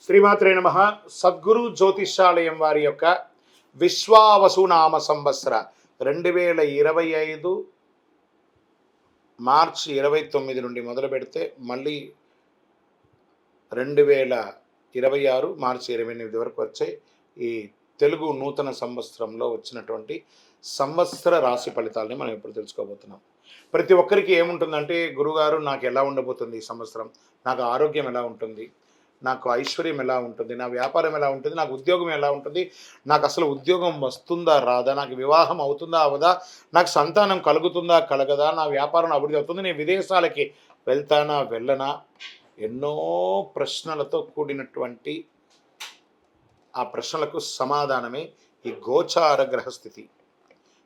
శ్రీమాత్రే నమః. సద్గురు జ్యోతిష్యాలయం వారి యొక్క విశ్వావసునామ సంవత్సర 2025 మార్చి 29 నుండి మొదలు పెడితే మళ్ళీ 2026 మార్చి 28 వరకు వచ్చే ఈ తెలుగు నూతన సంవత్సరంలో వచ్చినటువంటి సంవత్సర రాశి ఫలితాలని మనం ఇప్పుడు తెలుసుకోబోతున్నాం. ప్రతి ఒక్కరికి ఏముంటుందంటే, గురుగారు నాకు ఎలా ఉండబోతుంది ఈ సంవత్సరం, నాకు ఆరోగ్యం ఎలా ఉంటుంది, నాకు ఐశ్వర్యం ఎలా ఉంటుంది, నా వ్యాపారం ఎలా ఉంటుంది, నాకు ఉద్యోగం ఎలా ఉంటుంది, నాకు అసలు ఉద్యోగం వస్తుందా రాదా, నాకు వివాహం అవుతుందా అవదా, నాకు సంతానం కలుగుతుందా కలగదా, నా వ్యాపారం అభివృద్ధి అవుతుంది, నేను విదేశాలకి వెళ్తానా వెళ్ళనా, ఎన్నో ప్రశ్నలతో కూడినటువంటి ఆ ప్రశ్నలకు సమాధానమే ఈ గోచార గ్రహస్థితి.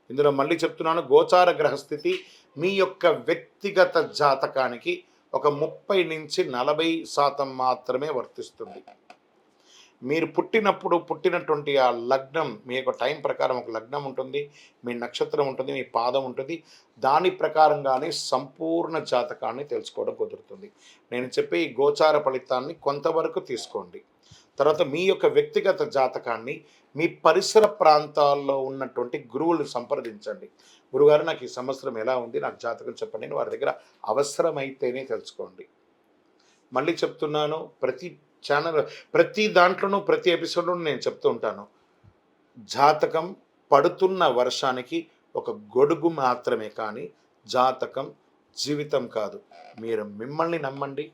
ఇందులో మళ్ళీ చెప్తున్నాను, గోచార గ్రహస్థితి మీ యొక్క వ్యక్తిగత జాతకానికి ఒక 30 నుంచి 40% మాత్రమే వర్తిస్తుంది. మీరు పుట్టినటువంటి ఆ లగ్నం, మీ యొక్క టైం ప్రకారం ఒక లగ్నం ఉంటుంది, మీ నక్షత్రం ఉంటుంది, మీ పాదం ఉంటుంది. దాని ప్రకారంగానే సంపూర్ణ జాతకాన్ని తెలుసుకోవడం కుదురుతుంది. నేను చెప్పే ఈ గోచార ఫలితాన్ని కొంతవరకు తీసుకోండి. తర్వాత మీ యొక్క వ్యక్తిగత జాతకాన్ని మీ పరిసర ప్రాంతాల్లో ఉన్నటువంటి గురువులను సంప్రదించండి. గురుగారు, నాకు ఈ సంవత్సరం ఎలా ఉంది, నాకు జాతకం చెప్పండి అని వారి దగ్గర అవసరమైతేనే తెలుసుకోండి. మళ్ళీ చెప్తున్నాను, ప్రతి దాంట్లోనూ ప్రతి ఎపిసోడ్లోనూ నేను చెప్తూ ఉంటాను, జాతకం పడుతున్న వర్షానికి ఒక గొడుగు మాత్రమే, కానీ జాతకం జీవితం కాదు. మీరు మిమ్మల్ని నమ్మండి,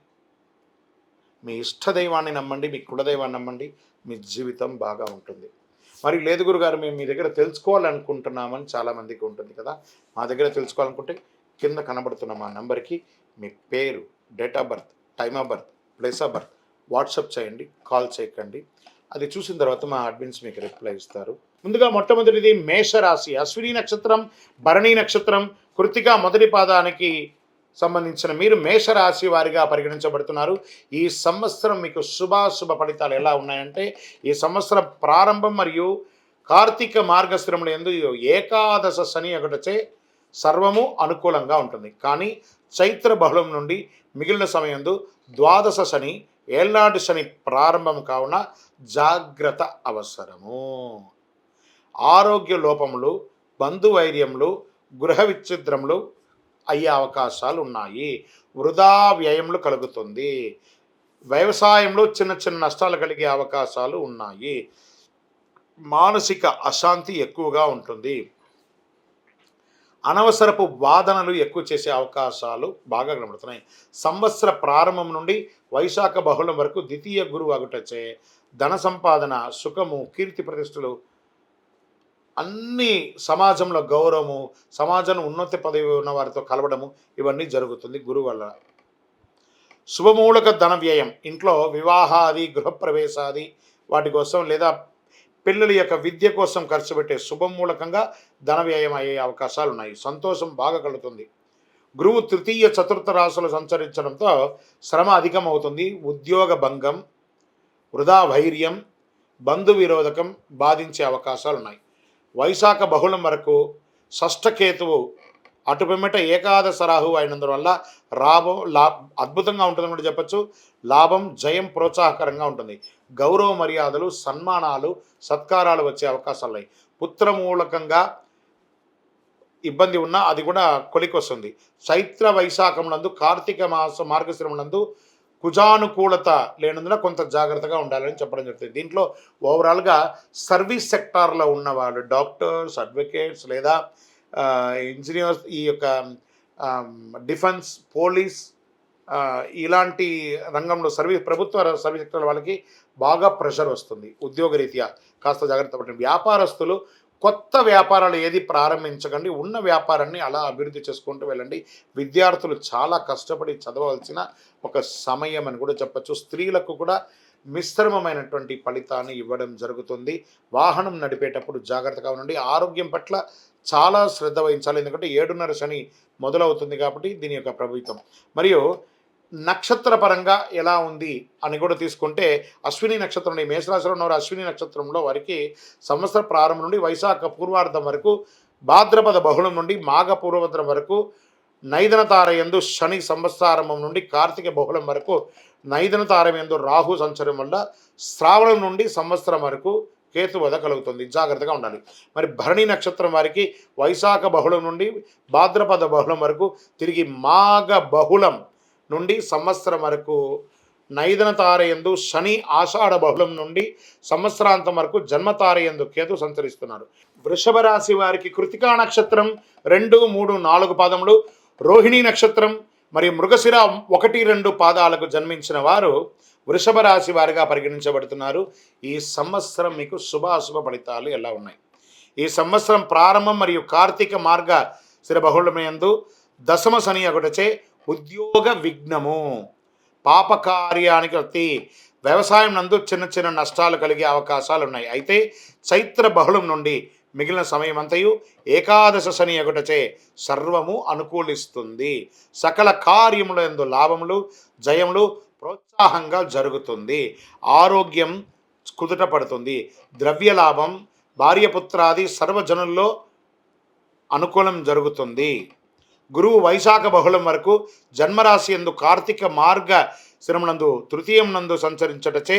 మీ ఇష్టదైవాన్ని నమ్మండి, మీ కులదైవాన్ని నమ్మండి, మీ జీవితం బాగా ఉంటుంది. మరి లేదు గురుగారు, మేము మీ దగ్గర తెలుసుకోవాలనుకుంటున్నామని చాలామందికి ఉంటుంది కదా. మా దగ్గర తెలుసుకోవాలనుకుంటే కింద కనబడుతున్న మా నెంబర్కి మీ పేరు, date of birth, time of birth, place of birth WhatsApp చేయండి, కాల్ చేయకండి. అది చూసిన తర్వాత మా అడ్మిన్స్ మీకు రిప్లై ఇస్తారు. ముందుగా మొట్టమొదటిది మేషరాశి. అశ్విని నక్షత్రం, భరణి నక్షత్రం, కృత్తిక మొదటి పాదానికి సంబంధించిన మీరు మేషరాశి వారిగా పరిగణించబడుతున్నారు. ఈ సంవత్సరం మీకు శుభాశుభ ఫలితాలు ఎలా ఉన్నాయంటే, ఈ సంవత్సర ప్రారంభం మరియు కార్తీక మార్గశిరముల యందు ఏకాదశ శని ఒకటచే సర్వము అనుకూలంగా ఉంటుంది. కానీ చైత్ర బహుళం నుండి మిగిలిన సమయంలో ద్వాదశ శని, ఏళ్నాడు శని ప్రారంభం కావున జాగ్రత్త అవసరము. ఆరోగ్య లోపములు, బంధువైర్యములు, గృహ విచ్ఛిద్రములు అయ్యే అవకాశాలు ఉన్నాయి. వృధా వ్యయములు కలుగుతుంది. వ్యవసాయంలో చిన్న చిన్న నష్టాలు కలిగే అవకాశాలు ఉన్నాయి. మానసిక అశాంతి ఎక్కువగా ఉంటుంది. అనవసరపు వాదనలు ఎక్కువ చేసే అవకాశాలు బాగా కనబడుతున్నాయి. సంవత్సర ప్రారంభం నుండి వైశాఖ బహుళం వరకు ద్వితీయ గురువు అగుటచే ధన సంపాదన, సుఖము, కీర్తి ప్రతిష్టలు, అన్ని సమాజంలో గౌరవము, సమాజంలో ఉన్నత పదవి ఉన్న వారితో కలవడము, ఇవన్నీ జరుగుతుంది గురువు వల్ల. శుభమూలక ధన వ్యయం, ఇంట్లో వివాహాది, గృహప్రవేశాది వాటి కోసం లేదా పిల్లల యొక్క విద్య కోసం ఖర్చు పెట్టే శుభమూలకంగా ధన వ్యయం అయ్యే అవకాశాలు ఉన్నాయి. సంతోషం బాగా కలుగుతుంది. గురువు తృతీయ చతుర్థ రాశులు సంచరించడంతో శ్రమ అధికమవుతుంది. ఉద్యోగ భంగం, వృధా వైర్యం, బంధు విరోధకం బాధించే అవకాశాలు ఉన్నాయి. వైశాఖ బహుళం వరకు షష్ఠకేతువు అటుపిమ్మట ఏకాదశ రాహువు అయినందువల్ల అద్భుతంగా ఉంటుందని కూడా చెప్పచ్చు. లాభం, జయం ప్రోత్సాహకరంగా ఉంటుంది. గౌరవ మర్యాదలు, సన్మానాలు, సత్కారాలు వచ్చే అవకాశాలు ఉన్నాయి. పుత్రమూలకంగా ఇబ్బంది ఉన్నా అది కూడా కొలికొస్తుంది. చైత్ర వైశాఖమునందు, కార్తీక మార్గశిరమునందు కుజానుకూలత లేనందున కొంత జాగ్రత్తగా ఉండాలని చెప్పడం జరుగుతుంది. దీంట్లో ఓవరాల్గా సర్వీస్ సెక్టార్లో ఉన్నవాళ్ళు, డాక్టర్స్, అడ్వకేట్స్ లేదా ఇంజనీర్స్, ఈ యొక్క డిఫెన్స్, పోలీస్, ఇలాంటి రంగంలో ప్రభుత్వ సర్వీస్ సెక్టర్ వాళ్ళకి బాగా ప్రెషర్ వస్తుంది. ఉద్యోగరీత్యా కాస్త జాగ్రత్త పడండి. వ్యాపారస్తులు కొత్త వ్యాపారాలు ఏది ప్రారంభించకండి, ఉన్న వ్యాపారాన్ని అలా అభివృద్ధి చేసుకుంటూ వెళ్ళండి. విద్యార్థులు చాలా కష్టపడి చదవవలసిన ఒక సమయం అని కూడా చెప్పచ్చు. స్త్రీలకు కూడా మిశ్రమమైనటువంటి ఫలితాన్ని ఇవ్వడం జరుగుతుంది. వాహనం నడిపేటప్పుడు జాగ్రత్తగా ఉండండి. ఆరోగ్యం పట్ల చాలా శ్రద్ధ వహించాలి, ఎందుకంటే 7:30 శని మొదలవుతుంది కాబట్టి దీని యొక్క ప్రభావితం. మరియు నక్షత్ర పరంగా ఎలా ఉంది అని కూడా తీసుకుంటే, అశ్విని నక్షత్రం, మేషరాశిలో ఉన్నవారు అశ్విని నక్షత్రంలో వారికి సంవత్సర ప్రారంభం నుండి వైశాఖ పూర్వార్ధం వరకు, భాద్రపద బహుళం నుండి మాఘ పూర్వభద్రం వరకు నైదన తారయందు శని సంవత్సరారంభం నుండి కార్తీక బహుళం వరకు నైదన తారయందు రాహు సంచరం వల్ల శ్రావణం నుండి సంవత్సరం వరకు కేతు వధ కలుగుతుంది, జాగ్రత్తగా ఉండాలి. మరి భరణి నక్షత్రం వారికి వైశాఖ బహుళం నుండి భాద్రపద బహుళం వరకు, తిరిగి మాఘ బహుళం నుండి సంవత్సరం వరకు నైదన తారయందు శని ఆషాఢ బహుళం నుండి సంవత్సరాంతం వరకు జన్మతారయందు కేతు సంచరిస్తున్నారు. వృషభ రాశి వారికి కృతికా నక్షత్రం 2, 3, 4 పాదములు, రోహిణీ నక్షత్రం మరియు మృగశిర 1, 2 పాదాలకు జన్మించిన వారు వృషభ రాశి వారిగా పరిగణించబడుతున్నారు. ఈ సంవత్సరం మీకు శుభాశుభ ఫలితాలు ఎలా ఉన్నాయి? ఈ సంవత్సరం ప్రారంభం మరియు కార్తీక మార్గ శిర బహుళమయందు దశమ శని ఒకటచే ఉద్యోగ విఘ్నము, పాపకార్యానికి అతి వ్యవసాయం నందు చిన్న చిన్న నష్టాలు కలిగే అవకాశాలు ఉన్నాయి. అయితే చైత్ర బహుళం నుండి మిగిలిన సమయం అంతయు ఏకాదశ శని ఒకటచే సర్వము అనుకూలిస్తుంది. సకల కార్యముల యందు లాభములు, జయములు ప్రోత్సాహంగా జరుగుతుంది. ఆరోగ్యం కుదుట పడుతుంది. ద్రవ్య లాభం, భార్యపుత్రాది సర్వజనుల్లో అనుకూలం జరుగుతుంది. గురువు వైశాఖ బహుళం వరకు జన్మరాశి యందు కార్తీక మార్గ శిరమునందు తృతీయం నందు సంచరించటచే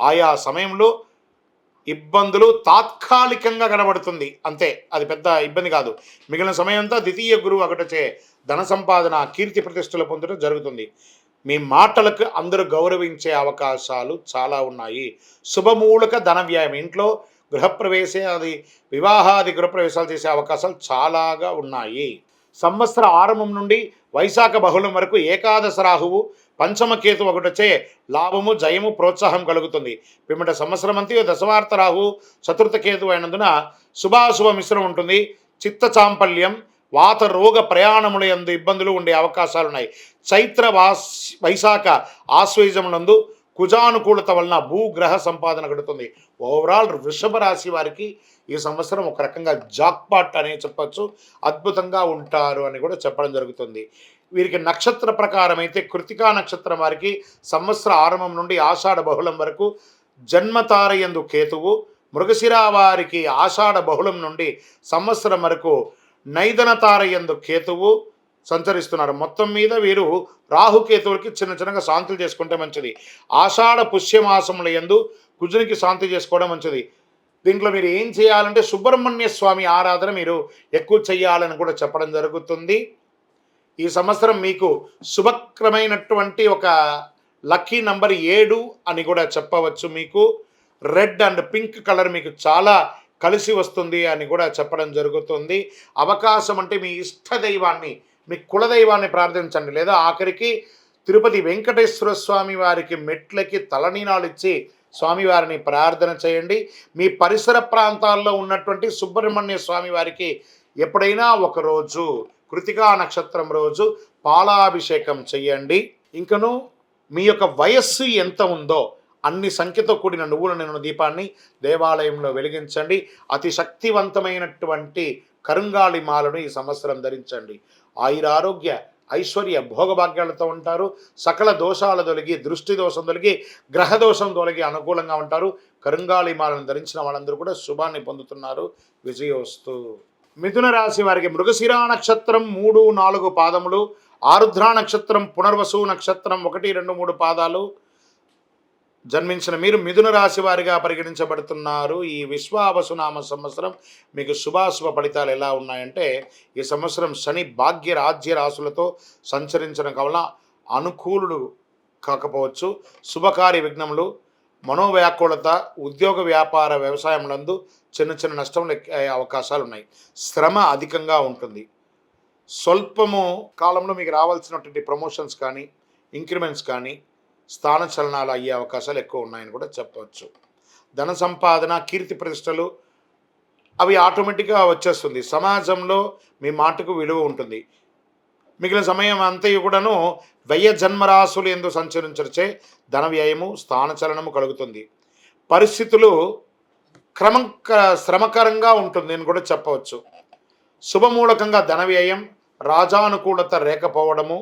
ఆయా సమయంలో ఇబ్బందులు తాత్కాలికంగా కనబడుతుంది, అంతే, అది పెద్ద ఇబ్బంది కాదు. మిగిలిన సమయంతో ద్వితీయ గురువు ఒకటచే ధన సంపాదన, కీర్తి ప్రతిష్టలు పొందడం జరుగుతుంది. మీ మాటలకు అందరూ గౌరవించే అవకాశాలు చాలా ఉన్నాయి. శుభమూలక ధన వ్యయం, ఇంట్లో గృహప్రవేశాది వివాహాది గృహప్రవేశాలు చేసే అవకాశాలు చాలాగా ఉన్నాయి. సంవత్సర ఆరంభం నుండి వైశాఖ బహుళం వరకు ఏకాదశ రాహువు పంచమ కేతు ఒకటొచ్చే లాభము, జయము, ప్రోత్సాహం కలుగుతుంది. పిమ్మట సంవత్సరం అంతా దశవార్త రాహు చతుర్థ కేతు అయినందున శుభాశుభ మిశ్రమం ఉంటుంది. చిత్త చాంపల్యం, వాత రోగ ప్రయాణముల యందు ఇబ్బందులు ఉండే అవకాశాలు ఉన్నాయి. చైత్ర వైశాఖ ఆశ్వయుజములందు కుజానుకూలత వలన భూగ్రహ సంపాదన కడుతుంది. ఓవరాల్ వృషభ రాశి వారికి ఈ సంవత్సరం ఒక రకంగా జాక్పాట్ అనే చెప్పచ్చు, అద్భుతంగా ఉంటారు అని కూడా చెప్పడం జరుగుతుంది. వీరికి నక్షత్ర ప్రకారం అయితే కృతికా నక్షత్రం వారికి సంవత్సర ఆరంభం నుండి ఆషాఢ బహుళం వరకు జన్మతారయందు కేతువు, మృగశిర వారికి ఆషాఢ బహుళం నుండి సంవత్సరం వరకు నైదన తారయందు కేతువు సంచరిస్తున్నారు. మొత్తం మీద వీరు రాహుకేతువులకి చిన్న చిన్నగా శాంతులు చేసుకుంటే మంచిది. ఆషాఢ పుష్యమాసముల యందు కుజునికి శాంతి చేసుకోవడం మంచిది. దీంట్లో మీరు ఏం చేయాలంటే సుబ్రహ్మణ్య స్వామి ఆరాధన మీరు ఎక్కువ చేయాలని కూడా చెప్పడం జరుగుతుంది. ఈ సంవత్సరం మీకు శుభక్రమైనటువంటి ఒక లక్కీ నంబర్ 7 అని కూడా చెప్పవచ్చు. మీకు రెడ్ అండ్ పింక్ కలర్ మీకు చాలా కలిసి వస్తుంది అని కూడా చెప్పడం జరుగుతుంది. అవకాశం అంటే మీ ఇష్ట దైవాన్ని, మీ కులదైవాన్ని ప్రార్థించండి, లేదా ఆఖరికి తిరుపతి వెంకటేశ్వర స్వామి వారికి మెట్లకి తలనీనాలు ఇచ్చి స్వామివారిని ప్రార్థన చేయండి. మీ పరిసర ప్రాంతాల్లో ఉన్నటువంటి సుబ్రహ్మణ్య స్వామి వారికి ఎప్పుడైనా ఒకరోజు కృతికా నక్షత్రం రోజు పాలాభిషేకం చెయ్యండి. ఇంకను మీ యొక్క వయస్సు ఎంత ఉందో అన్ని సంఖ్యతో కూడిన నువ్వుల నూనె దీపాన్ని దేవాలయంలో వెలిగించండి. అతి శక్తివంతమైనటువంటి కరుంగాళి మాలను ఈ సంవత్సరం ధరించండి. ఆయురారోగ్య ఐశ్వర్య భోగభాగ్యాలతో ఉంటారు. సకల దోషాలు తొలగి, దృష్టి దోషం తొలగి, గ్రహ దోషం తొలగి అనుకూలంగా ఉంటారు. కరుంగాళి మాలను ధరించిన వాళ్ళందరూ కూడా శుభాన్ని పొందుతున్నారు. విజయోస్తు. మిథున రాశి వారికి మృగశిరా నక్షత్రం 3, 4 పాదములు, ఆరుద్ర నక్షత్రం, పునర్వసు నక్షత్రం 1, 2, 3 పాదాలు జన్మించిన మీరు మిథున రాశి వారిగా పరిగణించబడుతున్నారు. ఈ విశ్వావసునామ సంవత్సరం మీకు శుభాశుభ ఫలితాలు ఎలా ఉన్నాయంటే, ఈ సంవత్సరం శని భాగ్య రాజ్య రాశులతో సంచరించడం వలన అనుకూలుడు కాకపోవచ్చు. శుభకార్య విఘ్నములు, మనోవ్యాకులత, ఉద్యోగ వ్యాపార వ్యవసాయములందు చిన్న చిన్న నష్టములు అయ్యే అవకాశాలు ఉన్నాయి. శ్రమ అధికంగా ఉంటుంది. స్వల్పము కాలంలో మీకు రావాల్సినటువంటి ప్రమోషన్స్ కానీ, ఇంక్రిమెంట్స్ కానీ, స్థాన చలనాలు అయ్యే అవకాశాలు ఎక్కువ ఉన్నాయని కూడా చెప్పవచ్చు. ధన సంపాదన, కీర్తి ప్రతిష్టలు అవి ఆటోమేటిక్గా వచ్చేస్తుంది. సమాజంలో మీ మాటకు విలువ ఉంటుంది. మిగిలిన సమయం అంతయు కూడాను వ్యయ జన్మరాశులు ఎందు సంచరించే ధన వ్యయము, స్థాన చలనము కలుగుతుంది. పరిస్థితులు శ్రమకరంగా ఉంటుంది అని కూడా చెప్పవచ్చు. శుభమూలకంగా ధన వ్యయం, రాజానుకూలత లేకపోవడము,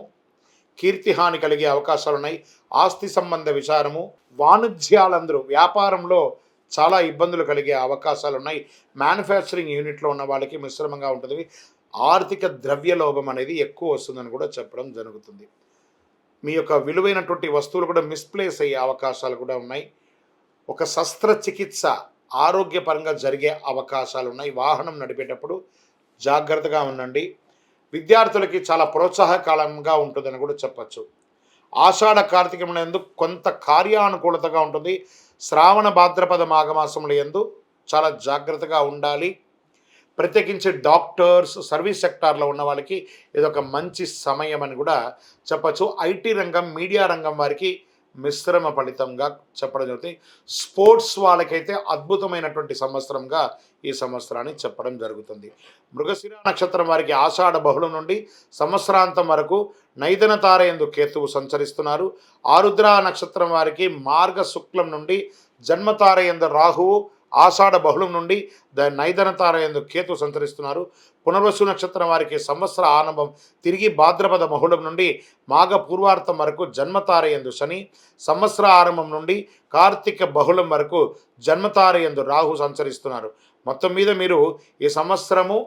కీర్తిహాని కలిగే అవకాశాలు ఉన్నాయి. ఆస్తి సంబంధ విచారము, వాణిజ్యాలందరూ వ్యాపారంలో చాలా ఇబ్బందులు కలిగే అవకాశాలు ఉన్నాయి. మ్యానుఫ్యాక్చరింగ్ యూనిట్లో ఉన్న వాళ్ళకి మిశ్రమంగా ఉంటుంది. ఆర్థిక ద్రవ్య లోభం అనేది ఎక్కువ వస్తుందని కూడా చెప్పడం జరుగుతుంది. మీ యొక్క విలువైనటువంటి వస్తువులు కూడా మిస్‌ప్లేస్ అయ్యే అవకాశాలు కూడా ఉన్నాయి. ఒక శస్త్రచికిత్స ఆరోగ్యపరంగా జరిగే అవకాశాలున్నాయి. వాహనం నడిపేటప్పుడు జాగ్రత్తగా ఉండండి. విద్యార్థులకి చాలా ప్రోత్సాహకాలంగా ఉంటుందని కూడా చెప్పచ్చు. ఆషాఢ కార్తీకములందు కొంత కార్యానుకూలతగా ఉంటుంది. శ్రావణ భాద్రపద మాఘమాసముల యందు చాలా జాగ్రత్తగా ఉండాలి. ప్రత్యేకించి డాక్టర్స్, సర్వీస్ సెక్టార్లో ఉన్న వాళ్ళకి ఇదొక మంచి సమయం అని కూడా చెప్పచ్చు. ఐటీ రంగం, మీడియా రంగం వారికి మిశ్రమ ఫలితంగా చెప్పడం జరుగుతుంది. స్పోర్ట్స్ వాళ్ళకైతే అద్భుతమైనటువంటి సంవత్సరంగా ఈ సంవత్సరాన్ని చెప్పడం జరుగుతుంది. మృగశిర నక్షత్రం వారికి ఆషాఢ బహుళం నుండి సంవత్సరాంతం వరకు నైదన తారయందు కేతువు సంచరిస్తున్నారు. ఆరుద్ర నక్షత్రం వారికి మార్గ శుక్లం నుండి జన్మతారయందు రాహువు, ఆషాఢ బహుళం నుండి నైదన తారయందు కేతు సంచరిస్తున్నారు. పునర్వసు నక్షత్రం వారికి సంవత్సర ఆరంభం తిరిగి భాద్రపద బహుళం నుండి మాఘ పూర్వార్థం వరకు జన్మతారయందు శని, సంవత్సర ఆరంభం నుండి కార్తీక బహుళం వరకు జన్మతారయందు రాహు సంచరిస్తున్నారు. మొత్తం మీద మీరు ఈ సంవత్సరము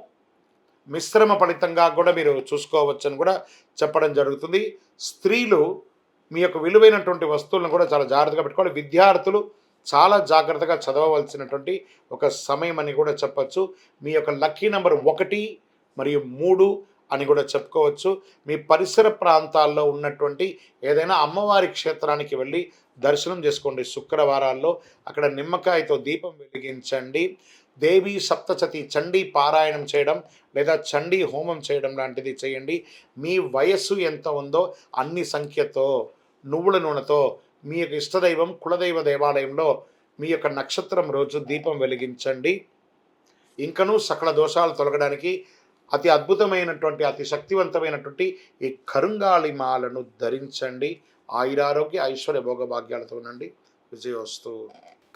మిశ్రమ ఫలితంగా కూడా మీరు చూసుకోవచ్చని కూడా చెప్పడం జరుగుతుంది. స్త్రీలు మీ యొక్క విలువైనటువంటి వస్తువులను కూడా చాలా జాగ్రత్తగా పెట్టుకోవాలి. విద్యార్థులు చాలా జాగ్రత్తగా చదవవలసినటువంటి ఒక సమయం అని కూడా చెప్పచ్చు. మీ యొక్క లక్కీ నెంబర్ 1 మరియు 3 అని కూడా చెప్పుకోవచ్చు. మీ పరిసర ప్రాంతాల్లో ఉన్నటువంటి ఏదైనా అమ్మవారి క్షేత్రానికి వెళ్ళి దర్శనం చేసుకోండి. శుక్రవారాల్లో అక్కడ నిమ్మకాయతో దీపం వెలిగించండి. దేవి సప్తశతి చండీ పారాయణం చేయడం లేదా చండీ హోమం చేయడం లాంటిది చేయండి. మీ వయస్సు ఎంత ఉందో అన్ని సంఖ్యతో నువ్వుల నూనెతో మీ యొక్క ఇష్టదైవం కులదైవ దేవాలయంలో మీ యొక్క నక్షత్రం రోజు దీపం వెలిగించండి. ఇంకనూ సకల దోషాలు తొలగడానికి అతి అద్భుతమైనటువంటి అతి శక్తివంతమైనటువంటి ఈ కరుంగాళి మాలను ధరించండి. ఆయురారోగ్య ఐశ్వర్య భోగభాగ్యాలతో ఉండండి. విజయోస్తు.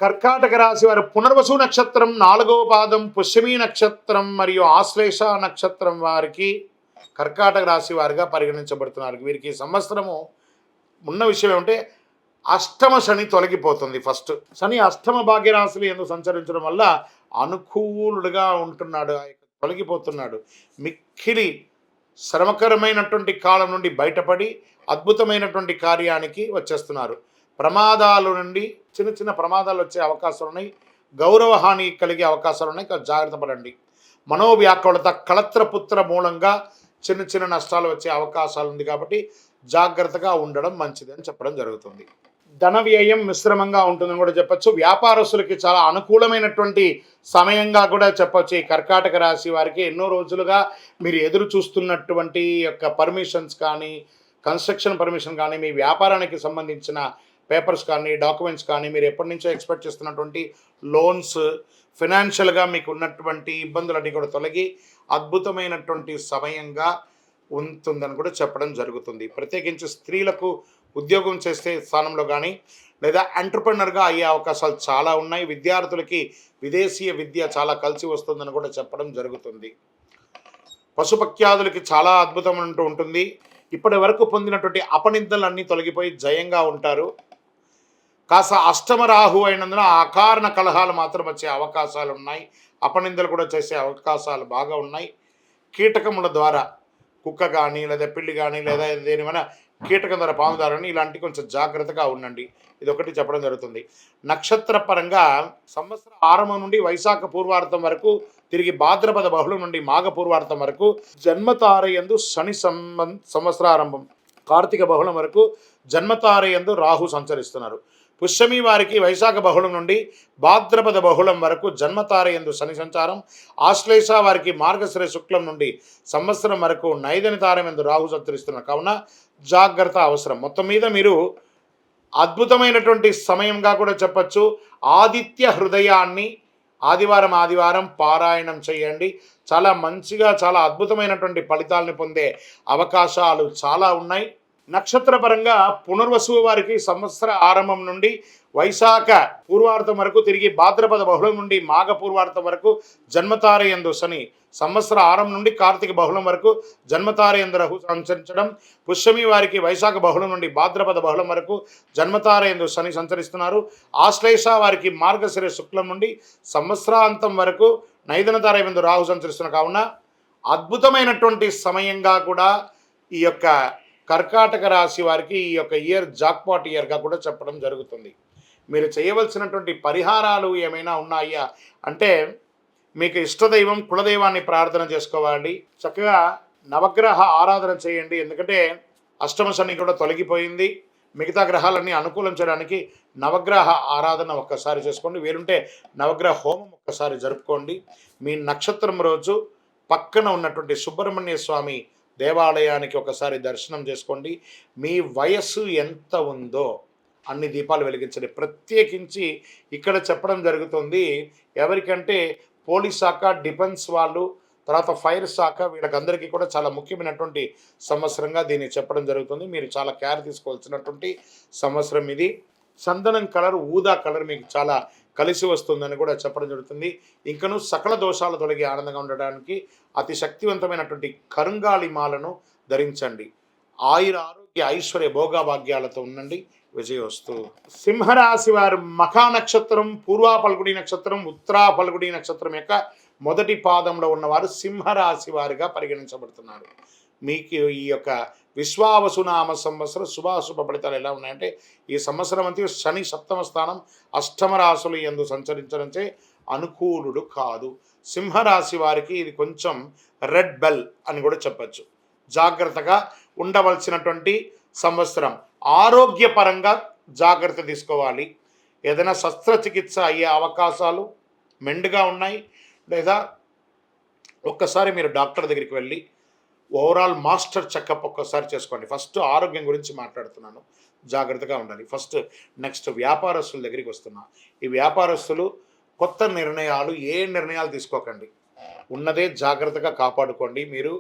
కర్కాటక రాశి వారు పునర్వసు నక్షత్రం 4వ పాదం, పుష్యమి నక్షత్రం మరియు ఆశ్లేష నక్షత్రం వారికి కర్కాటక రాశి వారిగా పరిగణించబడుతున్నారు. వీరికి సంవత్సరము ఉన్న విషయం ఏమంటే అష్టమ శని తొలగిపోతుంది. ఫస్ట్ శని అష్టమ భాగ్యరాశులు ఎందుకు సంచరించడం వల్ల అనుకూలుడుగా ఉంటున్నాడు, తొలగిపోతున్నాడు. మిక్కిలి శ్రమకరమైనటువంటి కాలం నుండి బయటపడి అద్భుతమైనటువంటి కార్యానికి వచ్చేస్తున్నారు. ప్రమాదాల నుండి చిన్న చిన్న ప్రమాదాలు వచ్చే అవకాశాలు ఉన్నాయి. గౌరవ హాని కలిగే అవకాశాలు ఉన్నాయి. జాగ్రత్త పడండి. మనోవ్యాకులత కళత్రపుత్ర మూలంగా చిన్న చిన్న నష్టాలు వచ్చే అవకాశాలు ఉంది కాబట్టి జాగ్రత్తగా ఉండడం మంచిది అని చెప్పడం జరుగుతుంది. ధన వ్యయం మిశ్రమంగా ఉంటుందని కూడా చెప్పచ్చు. వ్యాపారస్తులకి చాలా అనుకూలమైనటువంటి సమయంగా కూడా చెప్పచ్చు. ఈ కర్కాటక రాశి వారికి ఎన్నో రోజులుగా మీరు ఎదురు చూస్తున్నటువంటి యొక్క పర్మిషన్స్ కానీ, కన్స్ట్రక్షన్ పర్మిషన్ కానీ, మీ వ్యాపారానికి సంబంధించిన పేపర్స్ కానీ, డాక్యుమెంట్స్ కానీ, మీరు ఎప్పటి నుంచో ఎక్స్పెక్ట్ చేస్తున్నటువంటి లోన్స్, ఫినాన్షియల్గా మీకు ఉన్నటువంటి ఇబ్బందులన్నీ కూడా తొలగి అద్భుతమైనటువంటి సమయంగా ఉంటుందని కూడా చెప్పడం జరుగుతుంది. ప్రత్యేకించి స్త్రీలకు ఉద్యోగం చేసే స్థానంలో కానీ లేదా ఎంటర్‌ప్రెన్యూర్‌గా అయ్యే అవకాశాలు చాలా ఉన్నాయి. విద్యార్థులకి విదేశీయ విద్య చాలా కలిసి వస్తుందని కూడా చెప్పడం జరుగుతుంది. పశుపక్ష్యాదులకి చాలా అద్భుతం అంటూ ఉంటుంది. ఇప్పటి వరకు పొందినటువంటి అపనిందలన్నీ తొలగిపోయి జయంగా ఉంటారు. కాస్త అష్టమ రాహు అయినందున అకారణ కలహాలు మాత్రం వచ్చే అవకాశాలు ఉన్నాయి. అపనిందలు కూడా చేసే అవకాశాలు బాగా ఉన్నాయి. కీటకముల ద్వారా కుక్క కానీ లేదా పిల్లి కానీ లేదా దేనివైనా కీటకం ద్వారా పాము ద్వారా ఇలాంటి కొంచెం జాగ్రత్తగా ఉండండి. ఇది ఒకటి చెప్పడం జరుగుతుంది. నక్షత్ర పరంగా సంవత్సర ఆరంభం నుండి వైశాఖ పూర్వార్థం వరకు తిరిగి భాద్రపద బహుళం నుండి మాఘ పూర్వార్థం వరకు జన్మతారయందు శని సంవత్సరారంభం కార్తీక బహుళం వరకు జన్మతారయందు రాహు సంచరిస్తున్నారు. పుష్యమి వారికి వైశాఖ బహుళం నుండి భాద్రపద బహుళం వరకు జన్మతారయందు శని సంచారం. ఆశ్లేష వారికి మార్గశిర శుక్లం నుండి సంవత్సరం వరకు నైదని తారయందు రాహు సంచరిస్తున్నారు. కావున జాగ్రత్త అవసరం. మొత్తం మీద మీరు అద్భుతమైనటువంటి సమయంగా కూడా చెప్పచ్చు. ఆదిత్య హృదయాన్ని ఆదివారం పారాయణం చేయండి. చాలా మంచిగా చాలా అద్భుతమైనటువంటి ఫలితాలను పొందే అవకాశాలు చాలా ఉన్నాయి. నక్షత్రపరంగా పునర్వసు వారికి సంవత్సర ఆరంభం నుండి వైశాఖ పూర్వార్థం వరకు తిరిగి భాద్రపద బహుళం నుండి మాఘ పూర్వార్థం వరకు జన్మతారయందు శని, సంవత్సర ఆరంభం నుండి కార్తీక బహుళం వరకు జన్మతారయందు రాహు సంచరించడం. పుష్యమి వారికి వైశాఖ బహుళం నుండి భాద్రపద బహుళం వరకు జన్మతారయందు శని సంచరిస్తున్నారు. ఆశ్లేష వారికి మార్గశిర శుక్లం నుండి సంవత్సరాంతం వరకు నైదన తారయందు రాహు సంచరిస్తున్నారు. కావున అద్భుతమైనటువంటి సమయంగా కూడా ఈ యొక్క కర్కాటక రాశి వారికి ఈ యొక్క ఇయర్ జాక్పాట్ ఇయర్గా కూడా చెప్పడం జరుగుతుంది. మీరు చేయవలసినటువంటి పరిహారాలు ఏమైనా ఉన్నాయా అంటే, మీకు ఇష్టదైవం కులదైవాన్ని ప్రార్థన చేసుకోవాలి. చక్కగా నవగ్రహ ఆరాధన చేయండి. ఎందుకంటే అష్టమ శని కూడా తొలగిపోయింది. మిగతా గ్రహాలన్నీ అనుకూలం చేయడానికి నవగ్రహ ఆరాధన ఒక్కసారి చేసుకోండి. వీలుంటే నవగ్రహ హోమం ఒక్కసారి జరుపుకోండి. మీ నక్షత్రం రోజు పక్కన ఉన్నటువంటి సుబ్రహ్మణ్య స్వామి దేవాలయానికి ఒకసారి దర్శనం చేసుకోండి. మీ వయస్సు ఎంత ఉందో అన్ని దీపాలు వెలిగించండి. ప్రత్యేకించి ఇక్కడ చెప్పడం జరుగుతుంది ఎవరికంటే పోలీస్ శాఖ, డిఫెన్స్ వాళ్ళు, తర్వాత ఫైర్ శాఖ, వీళ్ళకందరికీ కూడా చాలా ముఖ్యమైనటువంటి సంవత్సరంగా దీన్ని చెప్పడం జరుగుతుంది. మీరు చాలా కేర్ తీసుకోవాల్సినటువంటి సంవత్సరం ఇది. చందనం కలర్, ఊదా కలర్ మీకు చాలా కలిసి వస్తుందని కూడా చెప్పడం జరుగుతుంది. ఇంకను సకల దోషాలు తొలగి ఆనందంగా ఉండడానికి అతి శక్తివంతమైనటువంటి కరుంగాళి మాలను ధరించండి. ఆరోగ్య ఐశ్వర్య భోగభాగ్యాలతో ఉండండి. విజయోస్తు. సింహరాశి వారు మఖా నక్షత్రం, పూర్వా పల్గుడి నక్షత్రం, ఉత్తరా పల్గుడి నక్షత్రం యొక్క మొదటి పాదంలో ఉన్నవారు సింహరాశి వారిగా పరిగణించబడుతున్నారు. మీకు ఈ యొక్క విశ్వావసునామ సంవత్సరం శుభాశుభ ఫలితాలు ఎలా ఉన్నాయంటే, ఈ సంవత్సరం అంతా శని సప్తమ స్థానం అష్టమ రాశులు యందు సంచరించడంచే అనుకూలుడు కాదు. సింహరాశి వారికి ఇది కొంచెం రెడ్ బెల్ అని కూడా చెప్పచ్చు. జాగ్రత్తగా ఉండవలసినటువంటి సంవత్సరం. ఆరోగ్యపరంగా జాగ్రత్త తీసుకోవాలి. ఏదైనా శస్త్రచికిత్స అయ్యే అవకాశాలు మెండుగా ఉన్నాయి. లేదా ఒక్కసారి మీరు డాక్టర్ దగ్గరికి వెళ్ళి ఓవరాల్ మాస్టర్ చెకప్ ఒక్కసారి చేసుకోండి. ఫస్ట్ ఆరోగ్యం గురించి మాట్లాడుతున్నాను, జాగ్రత్తగా ఉండాలి. నెక్స్ట్ వ్యాపారస్తుల దగ్గరికి వస్తున్నా. ఈ వ్యాపారస్తులు కొత్త నిర్ణయాలు, ఏ నిర్ణయాలు తీసుకోకండి. ఉన్నదే జాగ్రత్తగా కాపాడుకోండి. మీరు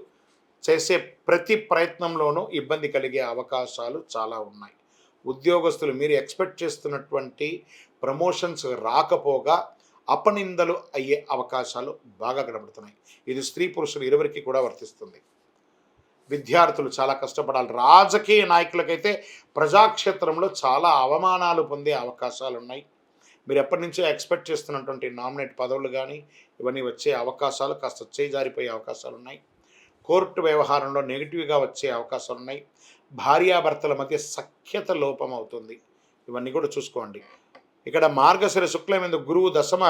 చేసే ప్రతి ప్రయత్నంలోనూ ఇబ్బంది కలిగే అవకాశాలు చాలా ఉన్నాయి. ఉద్యోగస్తులు మీరు ఎక్స్పెక్ట్ చేస్తున్నటువంటి ప్రమోషన్స్ రాకపోగా అపనిందలు అయ్యే అవకాశాలు బాగా కనబడుతున్నాయి. ఇది స్త్రీ పురుషులు ఇరువురికి కూడా వర్తిస్తుంది. విద్యార్థులు చాలా కష్టపడాలి. రాజకీయ నాయకులకైతే ప్రజాక్షేత్రంలో చాలా అవమానాలు పొందే అవకాశాలు ఉన్నాయి. మీరు ఎప్పటి నుంచో ఎక్స్పెక్ట్ చేస్తున్నటువంటి నామినేట్ పదవులు కానీ ఇవన్నీ వచ్చే అవకాశాలు కాస్త చేజారిపోయే అవకాశాలు ఉన్నాయి. కోర్టు వ్యవహారంలో నెగిటివ్గా వచ్చే అవకాశాలు ఉన్నాయి. భార్యాభర్తల మధ్య సఖ్యత లోపం అవుతుంది. ఇవన్నీ కూడా చూసుకోండి. ఇక్కడ మార్గశిర శుక్లమందు గురువు దశమ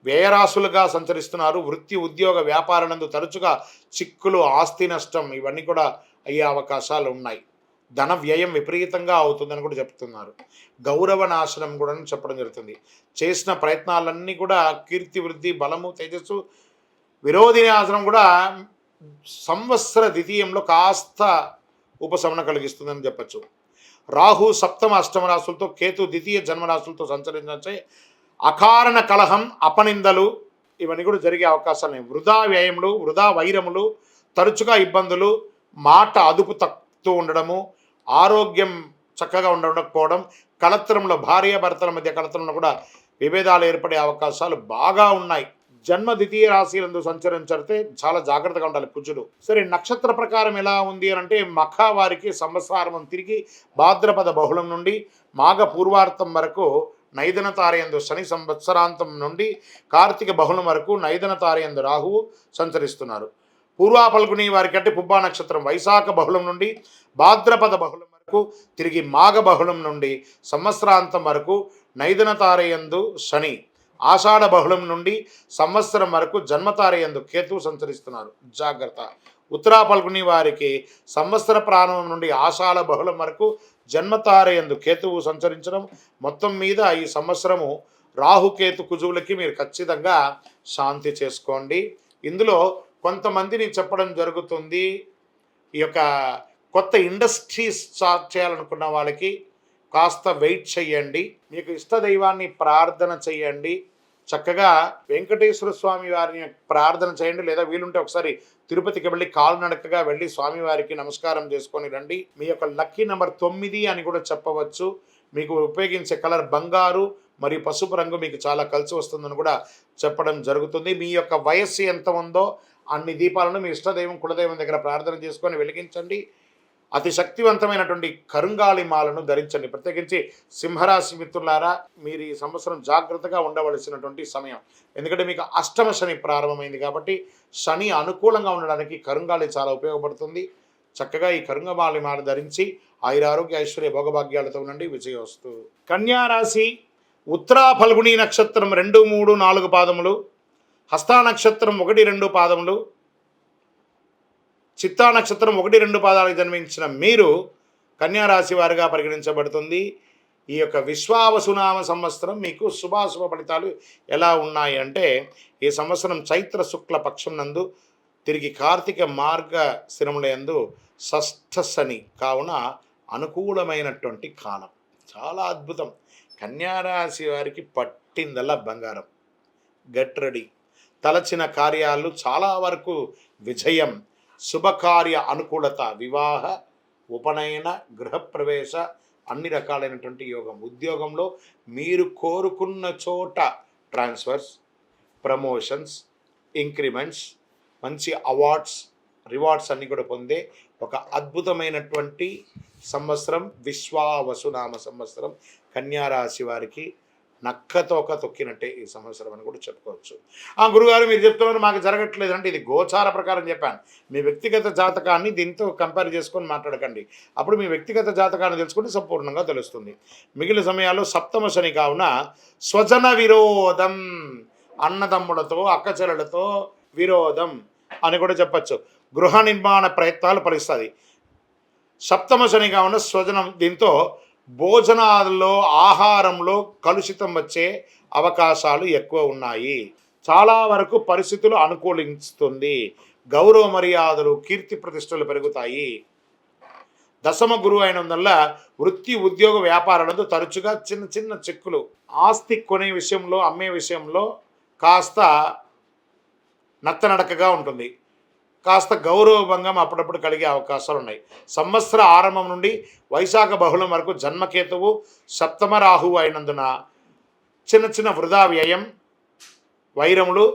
వ్యయరాశులుగా సంచరిస్తున్నారు. వృత్తి, ఉద్యోగ, వ్యాపారానందు తరచుగా చిక్కులు, ఆస్తి నష్టం ఇవన్నీ కూడా అయ్యే అవకాశాలు ఉన్నాయి. ధన వ్యయం విపరీతంగా అవుతుందని కూడా చెప్తున్నారు. గౌరవ నాశనం కూడా చెప్పడం జరుగుతుంది. చేసిన ప్రయత్నాలన్నీ కూడా కీర్తి, వృద్ధి, బలము, తేజస్సు, విరోధి నాశనం కూడా సంవత్సర ద్వితీయంలో కాస్త ఉపశమనం కలిగిస్తుందని చెప్పచ్చు. రాహు సప్తమ అష్టమ రాశులతో, కేతు ద్వితీయ జన్మరాశులతో సంచరించే అకారణ కలహం, అపనిందలు ఇవన్నీ కూడా జరిగే అవకాశాలు ఉన్నాయి. వృధా వ్యయములు, వృధా వైరములు, తరచుగా ఇబ్బందులు, మాట అదుపు తక్కుతూ ఉండడము, ఆరోగ్యం చక్కగా ఉండకపోవడం, కలత్రంలో భార్యాభర్తల మధ్య కలత్రంలో కూడా విభేదాలు ఏర్పడే అవకాశాలు బాగా ఉన్నాయి. జన్మ ద్వితీయ రాశిలందు సంచరించితే చాలా జాగ్రత్తగా ఉండాలి కుజుడు. సరే, నక్షత్ర ప్రకారం ఎలా ఉంది అని అంటే, మఖ వారికి సంవత్సరం తిరిగి భాద్రపద బహుళం నుండి మాఘ పూర్వార్థం వరకు నైదన తారయందు శని, సంవత్సరాంతం నుండి కార్తీక బహుళం వరకు నైదన తారయందు రాహువు సంచరిస్తున్నారు. పూర్వా పల్గుని వారికి అంటే పుబ్బా నక్షత్రం వైశాఖ బహుళం నుండి భాద్రపద బహుళం వరకు, తిరిగి మాఘ బహుళం నుండి సంవత్సరాంతం వరకు నైదన తారయందు శని, ఆషాఢ బహుళం నుండి సంవత్సరం వరకు జన్మతారయందు కేతు సంచరిస్తున్నారు. జాగ్రత్త. ఉత్తరా పల్గుని వారికి సంవత్సర ప్రారంభం నుండి ఆషాఢ బహుళం వరకు జన్మతారయందు కేతువు సంచరించడం. మొత్తం మీద ఈ సంవత్సరము రాహుకేతు కుజువులకి మీరు ఖచ్చితంగా శాంతి చేసుకోండి. ఇందులో కొంతమందిని చెప్పడం జరుగుతుంది, ఈ యొక్క కొత్త ఇండస్ట్రీస్ స్టార్ట్ చేయాలనుకున్న వాళ్ళకి కాస్త వెయిట్ చేయండి. మీకు ఇష్టదైవాన్ని ప్రార్థన చేయండి. చక్కగా వెంకటేశ్వర స్వామి వారిని ప్రార్థన చేయండి. లేదా వీలుంటే ఒకసారి తిరుపతికి వెళ్ళి కాలునడకగా వెళ్ళి స్వామివారికి నమస్కారం చేసుకొని రండి. మీ యొక్క లక్కీ నెంబర్ 9 అని కూడా చెప్పవచ్చు. మీకు ఉపయోగించే కలర్ బంగారు మరియు పసుపు రంగు మీకు చాలా కలిసి వస్తుందని కూడా చెప్పడం జరుగుతుంది. మీ యొక్క వయస్సు ఎంత ఉందో అన్ని దీపాలను మీ ఇష్టదైవం, కులదైవం దగ్గర ప్రార్థన చేసుకొని వెలిగించండి. అతి శక్తివంతమైనటువంటి కరుంగాలి మాలను ధరించండి. ప్రత్యేకించి సింహరాశి మిత్రులారా, మీరు ఈ సంవత్సరం జాగ్రత్తగా ఉండవలసినటువంటి సమయం. ఎందుకంటే మీకు అష్టమ శని ప్రారంభమైంది కాబట్టి శని అనుకూలంగా ఉండడానికి కరుంగాలి చాలా ఉపయోగపడుతుంది. చక్కగా ఈ కరుంగమాలి మాల ధరించి ఆయురారోగ్య ఐశ్వర్య భోగభాగ్యాలతో ఉండండి. విజయోస్తు. కన్యా రాశి ఉత్తరా ఫల్గుణి నక్షత్రం 2, 3, 4 పాదములు, హస్తా నక్షత్రం 1, 2 పాదములు, చిత్తా నక్షత్రం 1, 2 పాదాలకు జన్మించిన మీరు కన్యారాశి వారిగా పరిగణించబడుతుంది. ఈ యొక్క విశ్వావసునామ సంవత్సరం మీకు శుభాశుభ ఫలితాలు ఎలా ఉన్నాయి అంటే, ఈ సంవత్సరం చైత్ర శుక్ల పక్షం నందు తిరిగి కార్తీక మార్గ స్థిరములందు షష్ఠ శని కావున అనుకూలమైనటువంటి కాలం. చాలా అద్భుతం. కన్యారాశి వారికి పట్టిందల్లా బంగారం. Get ready. తలచిన కార్యాలు చాలా వరకు విజయం, శుభకార్య అనుకూలత, వివాహ, ఉపనయన, గృహప్రవేశ, అన్ని రకాలైనటువంటి యోగం. ఉద్యోగంలో మీరు కోరుకున్న చోట ట్రాన్స్ఫర్స్, ప్రమోషన్స్, ఇంక్రిమెంట్స్, మంచి అవార్డ్స్, రివార్డ్స్ అన్నీ కూడా పొందే ఒక అద్భుతమైనటువంటి సంవత్సరం విశ్వావసునామ సంవత్సరం. కన్యారాశి వారికి నక్కతోక తొక్కినట్టే ఈ సంవత్సరం అని కూడా చెప్పుకోవచ్చు. గురుగారు మీరు చెప్తున్నారు మాకు జరగట్లేదు అంటే, ఇది గోచార ప్రకారం చెప్పాను. మీ వ్యక్తిగత జాతకాన్ని దీంతో కంపేర్ చేసుకొని మాట్లాడకండి. అప్పుడు మీ వ్యక్తిగత జాతకాన్ని తెలుసుకుంటే సంపూర్ణంగా తెలుస్తుంది. మిగిలిన సమయాల్లో సప్తమ శని కావున స్వజన విరోధం, అన్నదమ్ములతో అక్కచెల్లెలతో విరోధం అని కూడా చెప్పచ్చు. గృహ నిర్మాణ ప్రయత్నాలు ఫలిస్తుంది. సప్తమ శని కావున స్వజనం, దీంతో భోజనాల్లో ఆహారంలో కలుషితం వచ్చే అవకాశాలు ఎక్కువ ఉన్నాయి. చాలా వరకు పరిస్థితులు అనుకూలిస్తుంది. గౌరవ మర్యాదలు, కీర్తి ప్రతిష్టలు పెరుగుతాయి. దశమ గురువు అయినందువల్ల వృత్తి, ఉద్యోగ, వ్యాపారాలతో తరచుగా చిన్న చిన్న చిక్కులు, ఆస్తి కొనే విషయంలో, అమ్మే విషయంలో కాస్త నత్తనడకగా ఉంటుంది. కాస్త గౌరవభంగం అప్పుడప్పుడు కలిగే అవకాశాలు ఉన్నాయి. సంవత్సర ఆరంభం నుండి వైశాఖ బహుళం వరకు జన్మకేతువు సప్తమ రాహువు అయినందున చిన్న చిన్న వృధా వ్యయం, వైరములు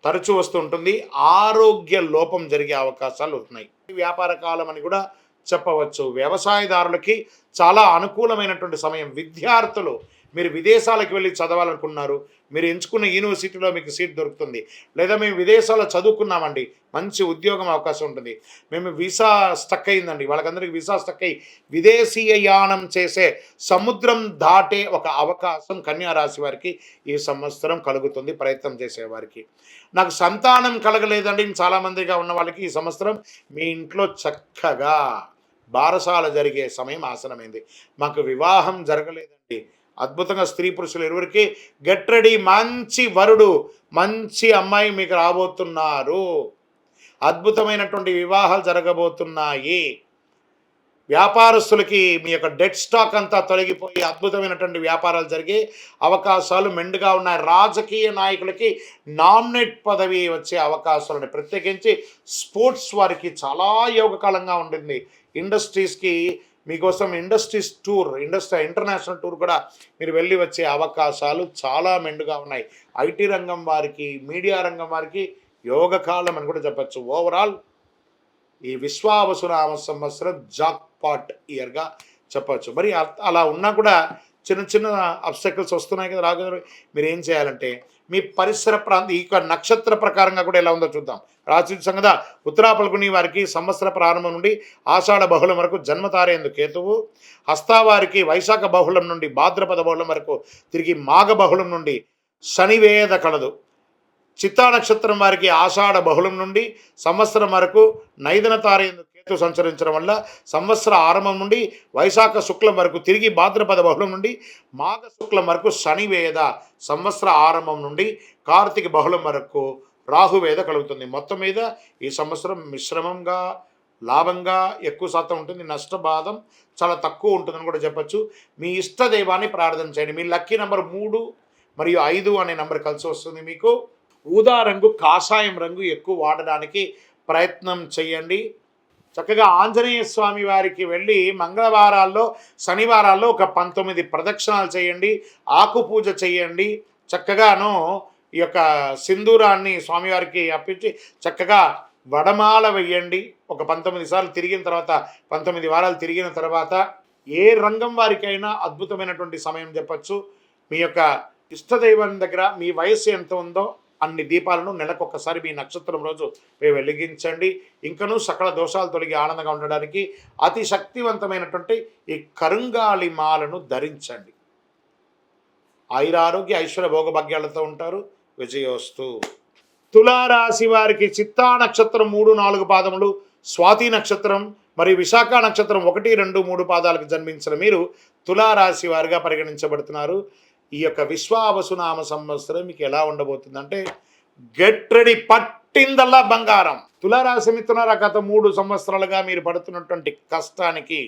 తరచూ వస్తూ ఉంటుంది. ఆరోగ్య లోపం జరిగే అవకాశాలు ఉన్నాయి. వ్యాపార కాలం అని కూడా చెప్పవచ్చు. వ్యవసాయదారులకి చాలా అనుకూలమైనటువంటి సమయం. విద్యార్థులు, మీరు విదేశాలకు వెళ్ళి చదవాలనుకున్నారు, మీరు ఎంచుకున్న యూనివర్సిటీలో మీకు సీట్ దొరుకుతుంది. లేదా మేము విదేశాల్లో చదువుకున్నామండి, మంచి ఉద్యోగం అవకాశం ఉంటుంది. మేము వీసా స్టక్ అయిందండి, వాళ్ళకందరికీ వీసా స్టక్ అయ్యి విదేశీయ యానం చేసే, సముద్రం దాటే ఒక అవకాశం కన్యారాశి వారికి ఈ సంవత్సరం కలుగుతుంది. ప్రయత్నం చేసేవారికి. నాకు సంతానం కలగలేదండి చాలామందిగా ఉన్న వాళ్ళకి ఈ సంవత్సరం మీ ఇంట్లో చక్కగా బారసాల జరిగే సమయం ఆసనమైంది. మాకు వివాహం జరగలేదండి, అద్భుతంగా స్త్రీ పురుషులు ఇరువురికి గెట్ రెడీ. మంచి వరుడు, మంచి అమ్మాయి మీకు రాబోతున్నారు. అద్భుతమైనటువంటి వివాహాలు జరగబోతున్నాయి. వ్యాపారస్తులకి మీ యొక్క డెడ్ స్టాక్ అంతా తొలగిపోయి అద్భుతమైనటువంటి వ్యాపారాలు జరిగే అవకాశాలు మెండుగా ఉన్నాయి. రాజకీయ నాయకులకి నామినేట్ పదవి వచ్చే అవకాశాలు ఉన్నాయి. ప్రత్యేకించి స్పోర్ట్స్ వారికి చాలా యోగకాలంగా ఉంటుంది. ఇండస్ట్రీస్కి మీకోసం ఇండస్ట్రీస్ టూర్, ఇంటర్నేషనల్ టూర్ కూడా మీరు వెళ్ళి వచ్చే అవకాశాలు చాలా మెండుగా ఉన్నాయి. ఐటీ రంగం వారికి, మీడియా రంగం వారికి యోగకాలం అని కూడా చెప్పచ్చు. ఓవరాల్ ఈ విశ్వావసునామ సంవత్సరం జాక్పాట్ ఇయర్గా చెప్పచ్చు. మరి అలా ఉన్నా కూడా చిన్న చిన్న అబ్స్టకిల్స్ వస్తున్నాయి కదా రాజు. మీరు ఏం చేయాలంటే మీ పరిసర ప్రాంతం, ఈ నక్షత్ర ప్రకారంగా కూడా ఎలా ఉందో చూద్దాం. రాశి సంగత ఉత్తరా ఫల్గుని వారికి సంవత్సర ప్రారంభం నుండి ఆషాఢ బహుళం వరకు జన్మతారేందు కేతువు, హస్తావారికి వైశాఖ బహుళం నుండి భాద్రపద బహుళం వరకు తిరిగి మాఘ బహుళం నుండి శనివేద కలదు. చిత్తా నక్షత్రం వారికి ఆషాఢ బహుళం నుండి సంవత్సరం వరకు నైదన తారేందు కేతు సంచరించడం వల్ల సంవత్సర ఆరంభం నుండి వైశాఖ శుక్లం వరకు తిరిగి భాద్రపద బహుళం నుండి మాఘ శుక్లం వరకు శనివేద, సంవత్సర ఆరంభం నుండి కార్తీక బహుళం వరకు రాహువేద కలుగుతుంది. మొత్తం మీద ఈ సంవత్సరం మిశ్రమంగా, లాభంగా ఎక్కువ శాతం ఉంటుంది. నష్టబాధం చాలా తక్కువ ఉంటుందని కూడా చెప్పచ్చు. మీ ఇష్ట దైవాన్ని ప్రార్థన చేయండి. మీ లక్కీ నెంబర్ 3 మరియు 5 అనే నెంబర్ కలిసి వస్తుంది. మీకు ఊదా రంగు, కాషాయం రంగు ఎక్కువ వాడడానికి ప్రయత్నం చేయండి. చక్కగా ఆంజనేయ స్వామి వారికి వెళ్ళి మంగళవారాల్లో, శనివారాల్లో ఒక 19 ప్రదక్షిణాలు చేయండి. ఆకు పూజ చేయండి. చక్కగాను ఈ యొక్క సింధూరాన్ని స్వామివారికి అప్పించి చక్కగా వడమాల వెయ్యండి. ఒక 19 సార్లు తిరిగిన తర్వాత, 19 వారాలు తిరిగిన తర్వాత ఏ రంగం వారికైనా అద్భుతమైనటువంటి సమయం చెప్పచ్చు. మీ యొక్క ఇష్టదైవం దగ్గర మీ వయస్సు ఎంత ఉందో అన్ని దీపాలను నెలకొకసారి మీ నక్షత్రం రోజు మీరు వెలిగించండి. ఇంకనూ సకల దోషాలు తొలగి ఆనందంగా ఉండడానికి అతి శక్తివంతమైనటువంటి ఈ కరుంగాలి మాలను ధరించండి. ఆయురారోగ్య ఐశ్వర్య భోగభాగ్యాలతో ఉంటారు. విజయోస్తు. తులారాశి వారికి చిత్తా నక్షత్రం 3, 4 పాదములు, స్వాతి నక్షత్రం మరియు విశాఖ నక్షత్రం 1, 2, 3 పాదాలకు జన్మించిన మీరు తులారాశి వారిగా పరిగణించబడుతున్నారు. ఈ యొక్క విశ్వావసునామ సంవత్సరం మీకు ఎలా ఉండబోతుందంటే గెట్ రెడీ, పట్టిందల్లా బంగారం. తులారాశి మిత్రులారా, గత 3 సంవత్సరాలుగా మీరు పడుతున్నటువంటి కష్టానికి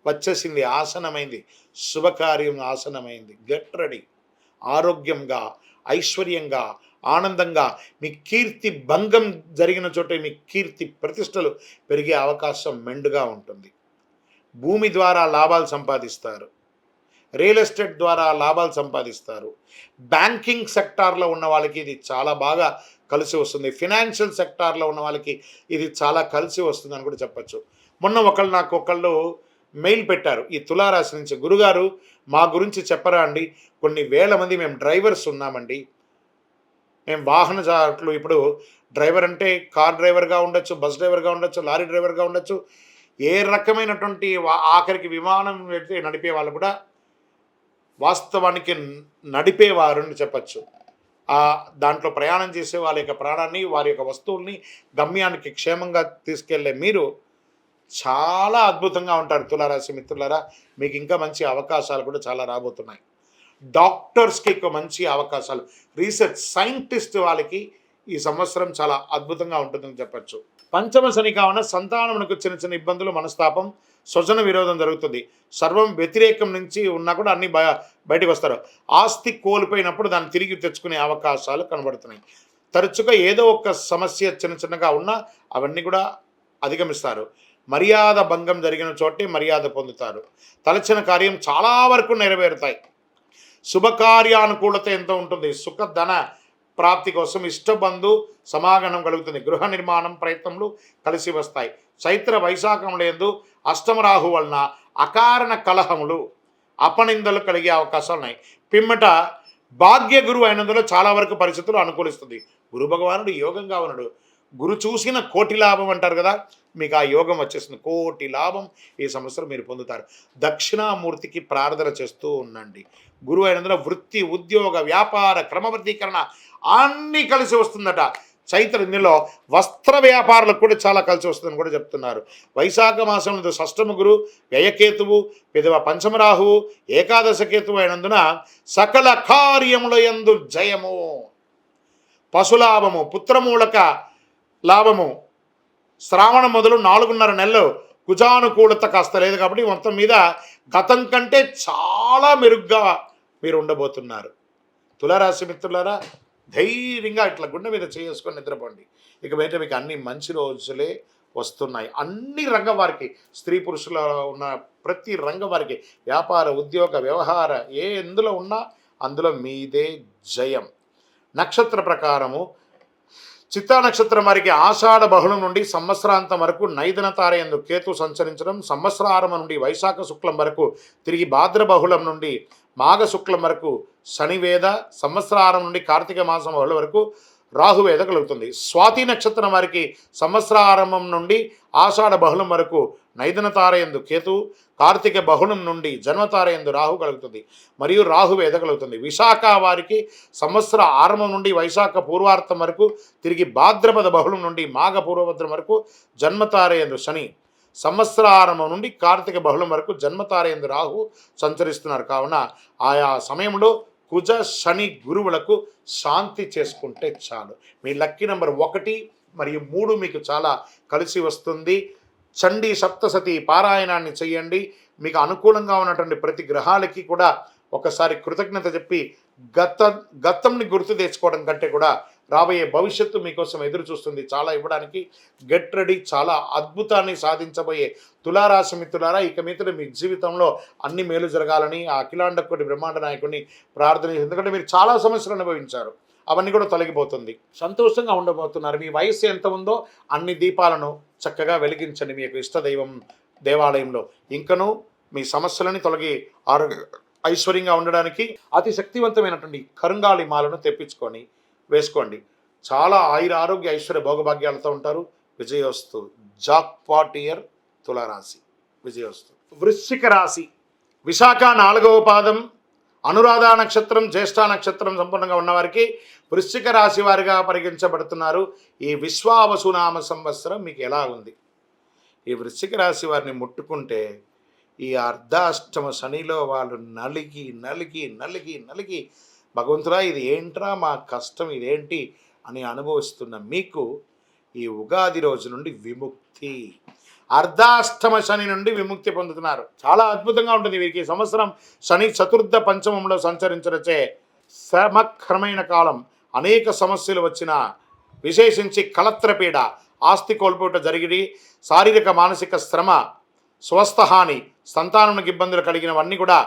వచ్చేసింది, ఆసనమైంది, శుభకార్యం ఆసనమైంది. Get ready. ఆరోగ్యంగా, ఐశ్వర్యంగా, ఆనందంగా, మీ కీర్తి భంగం జరిగిన చోట మీ కీర్తి ప్రతిష్టలు పెరిగే అవకాశం మెండుగా ఉంటుంది. భూమి ద్వారా లాభాలు సంపాదిస్తారు. రియల్ ఎస్టేట్ ద్వారా లాభాలు సంపాదిస్తారు. బ్యాంకింగ్ సెక్టార్లో ఉన్న వాళ్ళకి ఇది చాలా బాగా కలిసి వస్తుంది. ఫినాన్షియల్ సెక్టార్లో ఉన్న వాళ్ళకి ఇది చాలా కలిసి వస్తుంది అని కూడా చెప్పచ్చు. మొన్న నాకు మెయిల్ పెట్టారు ఈ తులారాశి నుంచి, గురుగారు మా గురించి చెప్పరా అండి, కొన్ని వేల మంది మేము డ్రైవర్స్ ఉన్నామండి, మేము వాహనదారులు. ఇప్పుడు డ్రైవర్ అంటే కార్ డ్రైవర్గా ఉండొచ్చు, బస్ డ్రైవర్గా ఉండొచ్చు, లారీ డ్రైవర్గా ఉండొచ్చు, ఏ రకమైనటువంటి ఆఖరికి విమానం నడిపే వాళ్ళు కూడా వాస్తవానికి నడిపేవారు అని చెప్పచ్చు. దాంట్లో ప్రయాణం చేసే వాళ్ళ యొక్క ప్రాణాన్ని, వారి యొక్క వస్తువుల్ని గమ్యానికి క్షేమంగా తీసుకెళ్లే మీరు చాలా అద్భుతంగా ఉంటారు. తులారాశి మిత్రులారా, మీకు ఇంకా మంచి అవకాశాలు కూడా చాలా రాబోతున్నాయి. డాక్టర్స్కి ఎక్కువ మంచి అవకాశాలు, రీసెర్చ్ సైంటిస్ట్ వాళ్ళకి ఈ సంవత్సరం చాలా అద్భుతంగా ఉంటుందని చెప్పచ్చు. పంచమ శని కావున సంతానమునకు చిన్న చిన్న ఇబ్బందులు, మనస్తాపం, స్వజన విరోధం జరుగుతుంది. సర్వం వ్యతిరేకం నుంచి ఉన్నా కూడా అన్ని బయటకు వస్తారు. ఆస్తి కోల్పోయినప్పుడు దాన్ని తిరిగి తెచ్చుకునే అవకాశాలు కనబడుతున్నాయి. తరచుగా ఏదో ఒక సమస్య చిన్నగా ఉన్నా అవన్నీ కూడా అధిగమిస్తారు. మర్యాద భంగం జరిగిన చోటే మర్యాద పొందుతారు. తలచిన కార్యం చాలా వరకు నెరవేరుతాయి. శుభకార్యానుకూలత ఎంత ఉంటుంది. సుఖధన ప్రాప్తి కోసం ఇష్టబంధు సమాగమనం కలుగుతుంది. గృహ నిర్మాణం ప్రయత్నములు కలిసి వస్తాయి. చైత్ర వైశాఖములందు అష్టమరాహు వలన అకారణ కలహములు, అపనిందలు కలిగే అవకాశాలు ఉన్నాయి. పిమ్మట భాగ్య గురువు అయినందులో చాలా వరకు పరిస్థితులు అనుకూలిస్తుంది. గురు భగవానుడు యోగంగా ఉన్నాడు. గురు చూసిన కోటి లాభం అంటారు కదా, మీకు ఆ యోగం వచ్చేస్తుంది. కోటి లాభం ఈ సంవత్సరం మీరు పొందుతారు. దక్షిణామూర్తికి ప్రార్థన చేస్తూ ఉండండి. గురువు అయినందున వృత్తి, ఉద్యోగ, వ్యాపార క్రమబద్ధీకరణ అన్నీ కలిసి వస్తుందట. చైత్ర ఇందులో వస్త్ర వ్యాపారాలకు కూడా చాలా కలిసి వస్తుందని కూడా చెప్తున్నారు. వైశాఖ మాసంలో షష్టమ గురు, వ్యయకేతువు, పెదవ పంచమరాహువు, ఏకాదశ కేతువు అయినందున సకల కార్యముల యందు జయము, పశులాభము, పుత్రమూలక లాభము. శ్రావణం మొదలు 4.5 నెలలు కుజానుకూలత కాస్త లేదు కాబట్టి మొత్తం మీద గతం కంటే చాలా మెరుగ్గా మీరు ఉండబోతున్నారు. తులారాశి మిత్రులారా, ధైర్యంగా ఇట్లా గుండె మీద చేసుకొని నిద్రపోండి. ఇక బయట మీకు అన్ని మంచి రోజులే వస్తున్నాయి. అన్ని రంగం వారికి, స్త్రీ పురుషుల ఉన్న ప్రతి రంగం వారికి, వ్యాపార, ఉద్యోగ, వ్యవహార ఎందులో ఉన్నా అందులో మీదే జయం. నక్షత్ర ప్రకారము చిత్తా నక్షత్రం వారికి ఆషాఢ బహుళం నుండి సంవత్సరాంతం వరకు నైదన తారయందు కేతు సంచరించడం, సంవత్సరారంభం నుండి వైశాఖ శుక్లం వరకు తిరిగి భాద్ర బహుళం నుండి మాఘ శుక్లం వరకు శనివేద, సంవత్సరారం నుండి కార్తీక మాసం బహుళ వరకు రాహువేద కలుగుతుంది. స్వాతి నక్షత్రం వారికి సంవత్సరారంభం నుండి ఆషాఢ బహుళం వరకు నైదన తారయందు కేతు, కార్తీక బహుళం నుండి జన్మతారయందు రాహు కలుగుతుంది మరియు రాహువేద కలుగుతుంది. విశాఖ వారికి సంవత్సర ఆరంభం నుండి వైశాఖ పూర్వార్థం వరకు తిరిగి భాద్రపద బహుళం నుండి మాఘ పూర్వభద్రం వరకు జన్మతారయందు శని, సంవత్సరారంభం నుండి కార్తీక బహుళం వరకు జన్మతారయందు రాహు సంచరిస్తున్నారు. కావున ఆయా సమయంలో కుజ, శని, గురువులకు శాంతి చేసుకుంటే చాలు. మీ లక్కీ నెంబర్ 1 మరియు 3 మీకు చాలా కలిసి వస్తుంది. చండీ సప్తసతి పారాయణాన్ని చేయండి. మీకు అనుకూలంగా ఉన్నటువంటి ప్రతి గ్రహాలకి కూడా ఒకసారి కృతజ్ఞత చెప్పి గతంని గుర్తు తెచ్చుకోవడం కంటే కూడా రాబోయే భవిష్యత్తు మీకోసం ఎదురు చూస్తుంది. చాలా ఇవ్వడానికి గెట్ రెడీ. చాలా అద్భుతాన్ని సాధించబోయే తులారాశి మిత్రులారా, ఇక మీదట మీ జీవితంలో అన్ని మేలు జరగాలని ఆ అఖిలాండ కోటి బ్రహ్మాండ నాయకుడిని ప్రార్థన. ఎందుకంటే మీరు చాలా సమస్యలు అనుభవించారు. అవన్నీ కూడా తొలగిపోతుంది. సంతోషంగా ఉండబోతున్నారు. మీ వయస్సు ఎంత ఉందో అన్ని దీపాలను చక్కగా వెలిగించండి మీ యొక్క ఇష్టదైవం దేవాలయంలో. ఇంకనూ మీ సమస్యలని తొలగి ఆరోగ్య ఐశ్వర్యంగా ఉండడానికి అతి శక్తివంతమైనటువంటి కరుంగాళి మాలను తెప్పించుకొని వేసుకోండి. చాలా ఆరోగ్య ఐశ్వర్య భోగభాగ్యాలతో ఉంటారు. విజయోస్తు. జాక్పాట్ ఇయర్ తులారాశి. విజయోస్తు. వృశ్చిక రాశి. విశాఖ 4వ పాదం, అనురాధ నక్షత్రం, జ్యేష్ఠ నక్షత్రం సంపూర్ణంగా ఉన్నవారికి వృశ్చిక రాశి వారిగా పరిగణించబడుతున్నారు. ఈ విశ్వావసునామ సంవత్సరం మీకు ఎలా ఉంది? ఈ వృశ్చిక రాశి వారిని ముట్టుకుంటే ఈ అర్ధాష్టమ శనిలో వాళ్ళు నలిగి నలిగి నలిగి నలిగి భగవంతుడా ఇది ఏంట్రా మా కష్టం ఇదేంటి అని అనుభవిస్తున్న మీకు ఈ ఉగాది రోజు నుండి విముక్తి, అర్ధాష్టమ శని నుండి విముక్తి పొందుతున్నారు. చాలా అద్భుతంగా ఉంటుంది వీరికి. ఈ సంవత్సరం శని చతుర్థ పంచమంలో సంచరించడచే శ్రమకరమైన కాలం. అనేక సమస్యలు వచ్చిన, విశేషించి కలత్రపీడ, ఆస్తి కోల్పోవటం జరిగి శారీరక మానసిక శ్రమ, స్వస్థహాని, సంతానానికి ఇబ్బందులు కలిగినవన్నీ కూడా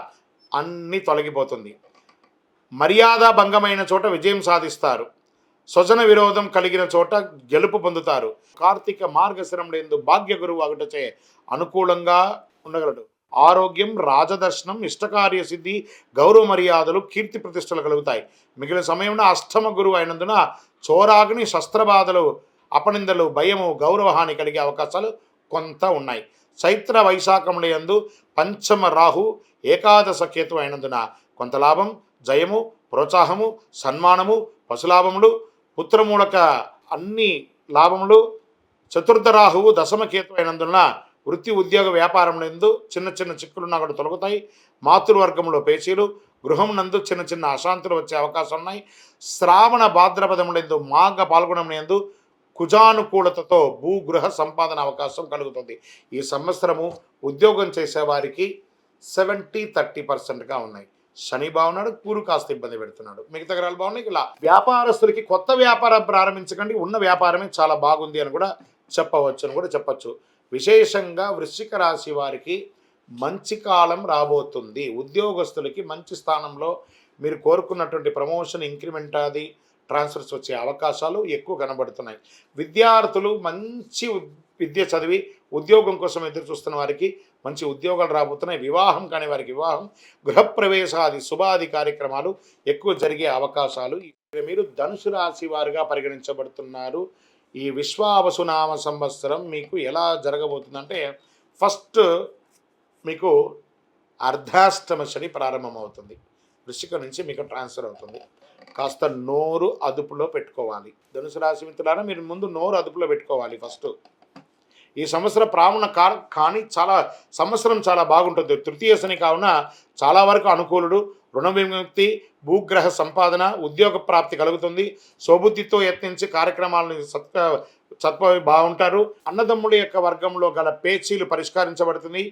అన్నీ తొలగిపోతుంది. మర్యాద భంగమైన చోట విజయం సాధిస్తారు. స్వజన విరోధం కలిగిన చోట గెలుపు పొందుతారు. కార్తీక మార్గశిరంలో భాగ్య గురువు అగుటచే అనుకూలంగా ఉండగలడు. ఆరోగ్యం, రాజదర్శనం, ఇష్టకార్య సిద్ధి, గౌరవ మర్యాదలు, కీర్తి ప్రతిష్టలు కలుగుతాయి. మిగిలిన సమయంలో అష్టమ గురువు అయినందున చోరాగ్ని, శస్త్రబాధలు, అపనిందలు, భయము, గౌరవహాని కలిగే అవకాశాలు కొంత ఉన్నాయి. చైత్ర వైశాఖముల యందు పంచమ రాహు, ఏకాదశ కేతు అయినందున కొంత లాభం, జయము, ప్రోత్సాహము, సన్మానము, పశులాభములు, పుత్రమూలక అన్ని లాభములు. చతుర్థ రాహువు దశమ కేతు అయినందున వృత్తి, ఉద్యోగ, వ్యాపారం నందు చిన్న చిన్న చిక్కులున్నా కూడా తొలగుతాయి. మాతృవర్గంలో పేచీలు, గృహం నందు చిన్న చిన్న అశాంతులు వచ్చే అవకాశం ఉన్నాయి. శ్రావణ భాద్రపదములందు మాఘ పాల్గొనములందు కుజానుకూలతతో భూగృహ సంపాదన అవకాశం కలుగుతుంది. ఈ సంవత్సరము ఉద్యోగం చేసేవారికి 70-30%గా ఉన్నాయి. శని బాగున్నాడు, గురు కాస్త ఇబ్బంది పెడుతున్నాడు, మిగతా గ్రహాలు బాగున్నాయి. ఇలా వ్యాపారస్తులకి కొత్త వ్యాపారం ప్రారంభించకండి, ఉన్న వ్యాపారమే చాలా బాగుంది అని కూడా చెప్పచ్చు. విశేషంగా వృశ్చిక రాశి వారికి మంచి కాలం రాబోతుంది. ఉద్యోగస్తులకి మంచి స్థానంలో మీరు కోరుకున్నటువంటి ప్రమోషన్, ఇంక్రిమెంట్, అది ట్రాన్స్ఫర్స్ వచ్చే అవకాశాలు ఎక్కువ కనబడుతున్నాయి. విద్యార్థులు మంచి విద్య చదివి ఉద్యోగం కోసం ఎదురు చూస్తున్న వారికి మంచి ఉద్యోగాలు రాబోతున్నాయి. వివాహం కాని వారికి వివాహం, గృహప్రవేశాది శుభాది కార్యక్రమాలు ఎక్కువ జరిగే అవకాశాలు. మీరు ధనుసు రాశి వారుగా పరిగణించబడుతున్నారు. ఈ విశ్వావసునామ సంవత్సరం మీకు ఎలా జరగబోతుందంటే, ఫస్ట్ మీకు అర్ధాష్టమ శని ప్రారంభమవుతుంది. వృశ్చిక నుంచి మీకు ట్రాన్స్ఫర్ అవుతుంది. కాస్త నోరు అదుపులో పెట్టుకోవాలి. ధనుసు రాశి మిత్రులారా, మీరు ముందు నోరు అదుపులో పెట్టుకోవాలి ఫస్ట్. ఈ సంవత్సరం కానీ సంవత్సరం చాలా బాగుంటుంది. తృతీయ శని కావున చాలా వరకు అనుకూలుడు. రుణ విముక్తి, భూగ్రహ సంపాదన, ఉద్యోగ ప్రాప్తి కలుగుతుంది. స్వబుద్ధితో యత్నించి కార్యక్రమాలను బాగుంటారు. అన్నదమ్ముల యొక్క వర్గంలో గల పేచీలు పరిష్కరించబడుతుంది.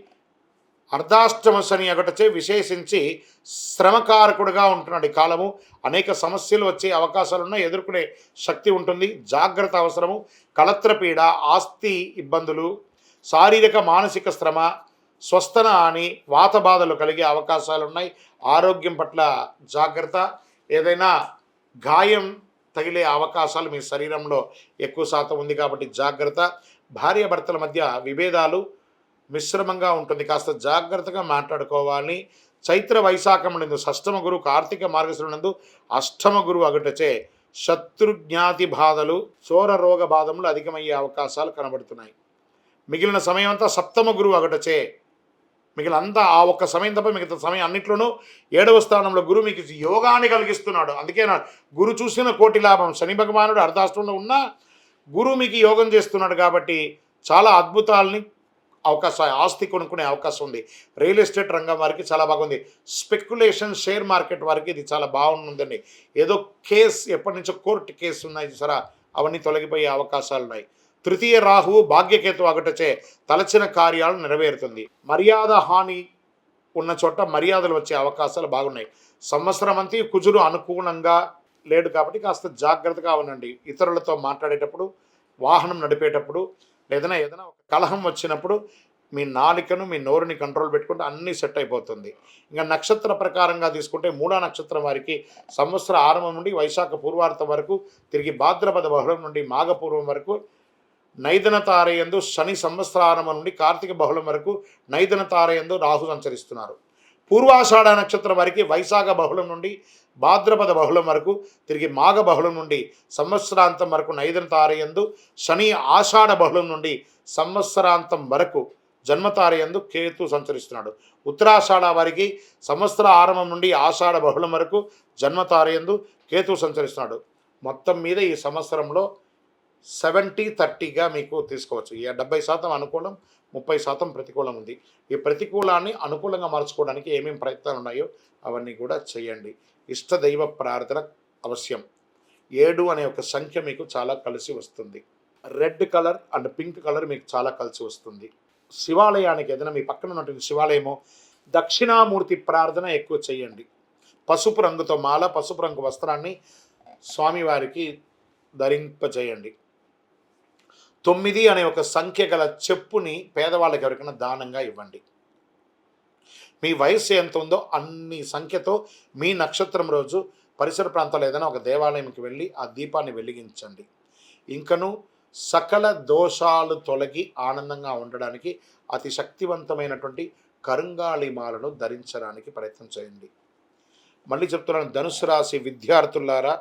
అర్ధాష్టమ శని ఒకటచే విశేషించి శ్రమకారకుడుగా ఉంటున్నాడు. ఈ కాలము అనేక సమస్యలు వచ్చే అవకాశాలున్నా ఎదుర్కొనే శక్తి ఉంటుంది. జాగ్రత్త అవసరము. కలత్రపీడ, ఆస్తి ఇబ్బందులు, శారీరక మానసిక శ్రమ, స్వస్థన అని వాత బాధలు కలిగే అవకాశాలున్నాయి. ఆరోగ్యం పట్ల జాగ్రత్త. ఏదైనా గాయం తగిలే అవకాశాలు మీ శరీరంలో ఎక్కువ శాతం ఉంది కాబట్టి జాగ్రత్త. భార్యాభర్తల మధ్య విభేదాలు మిశ్రమంగా ఉంటుంది, కాస్త జాగ్రత్తగా మాట్లాడుకోవాలి. చైత్ర వైశాఖమునందు షష్టమ గురు, కార్తీక మార్గశిరమునందు అష్టమ గురువు అగుటచే శత్రుజ్ఞాతి బాధలు, చోర రోగ బాధములు అధికమయ్యే అవకాశాలు కనబడుతున్నాయి. మిగిలిన సమయం అంతా సప్తమ గురువు అగుటచే మిగిలినంతా ఆ ఒక్క సమయం తప్ప మిగతా సమయం అన్నిట్లోనూ 7వ స్థానంలో గురువు మీకు యోగాన్ని కలిగిస్తున్నాడు. అందుకే గురు చూసిన కోటి లాభం. శని భగవానుడు అర్ధాష్టంలో ఉన్నా గురువు మీకు యోగం చేస్తున్నాడు కాబట్టి చాలా అద్భుతాలని ఆస్తి కొనుక్కునే అవకాశం ఉంది. రియల్ ఎస్టేట్ రంగం వారికి చాలా బాగుంది. స్పెక్యులేషన్, షేర్ మార్కెట్ వారికి ఇది చాలా బాగుందండి. ఏదో కేసు ఎప్పటి నుంచో కోర్టు కేసు ఉన్నాయి చూసారా, అవన్నీ తొలగిపోయే అవకాశాలు ఉన్నాయి. తృతీయ రాహువు భాగ్యకేతు అగటచే తలచిన కార్యాలు నెరవేరుతుంది. మర్యాద హాని ఉన్న చోట మర్యాదలు వచ్చే అవకాశాలు బాగున్నాయి. సంవత్సరం అంతా కుజుడు అనుకూలంగా లేడు కాబట్టి కాస్త జాగ్రత్తగా ఉండండి. ఇతరులతో మాట్లాడేటప్పుడు, వాహనం నడిపేటప్పుడు, ఏదైనా ఒక కలహం వచ్చినప్పుడు మీ నాలికను మీ నోరుని కంట్రోల్ పెట్టుకుంటే అన్నీ సెట్ అయిపోతుంది. ఇంకా నక్షత్ర ప్రకారంగా తీసుకుంటే మూలా నక్షత్రం వారికి సంవత్సర ఆరంభం నుండి వైశాఖ పూర్వార్థం వరకు, తిరిగి భాద్రపద బహుళం నుండి మాఘపూర్వం వరకు నైదన తారయందు శని, సంవత్సరారంభం నుండి కార్తీక బహుళం వరకు నైదన తారయందు రాహు సంచరిస్తున్నారు. పూర్వాషాఢ నక్షత్రం వారికి వైశాఖ బహుళం నుండి భాద్రపద బహుళం వరకు, తిరిగి మాఘ బహుళం నుండి సంవత్సరాంతం వరకు నైదన తారయందు శని, ఆషాఢ బహుళం నుండి సంవత్సరాంతం వరకు జన్మతారయందు కేతు సంచరిస్తున్నాడు. ఉత్తరాషాఢ వారికి సంవత్సర ఆరంభం నుండి ఆషాఢ బహుళం వరకు జన్మతారయందు కేతు సంచరిస్తున్నాడు. మొత్తం మీద ఈ సంవత్సరంలో 70-30గా మీకు తీసుకోవచ్చు. ఈ 70% అనుకూలం, 30% ప్రతికూలం ఉంది. ఈ ప్రతికూలాన్ని అనుకూలంగా మార్చుకోవడానికి ఏమేమి ప్రయత్నాలు ఉన్నాయో అవన్నీ కూడా చేయండి. ఇష్టదైవ ప్రార్థన అవశ్యం. 7 అనే ఒక సంఖ్య మీకు చాలా కలిసి వస్తుంది. Red colour and pink colour మీకు చాలా కలిసి వస్తుంది. శివాలయానికి ఏదైనా మీ పక్కన ఉన్నటువంటి శివాలయమో దక్షిణామూర్తి ప్రార్థన ఎక్కువ చేయండి. పసుపు రంగుతో మాల, పసుపు రంగు వస్త్రాన్ని స్వామివారికి ధరింపజేయండి. 9 అనే ఒక సంఖ్య గల చెప్పుని పేదవాళ్ళకి ఎవరికైనా దానంగా ఇవ్వండి. మీ వయస్సు ఎంత ఉందో అన్ని సంఖ్యతో మీ నక్షత్రం రోజు పరిసర ప్రాంతాల్లో ఏదైనా ఒక దేవాలయంకి వెళ్ళి ఆ దీపాన్ని వెలిగించండి. ఇంకను సకల దోషాలు తొలగి ఆనందంగా ఉండడానికి అతి శక్తివంతమైనటువంటి కరుంగాళిమాలను ధరించడానికి ప్రయత్నం చేయండి. మళ్ళీ చెప్తున్నాను, ధనుసు రాశి విద్యార్థులారా,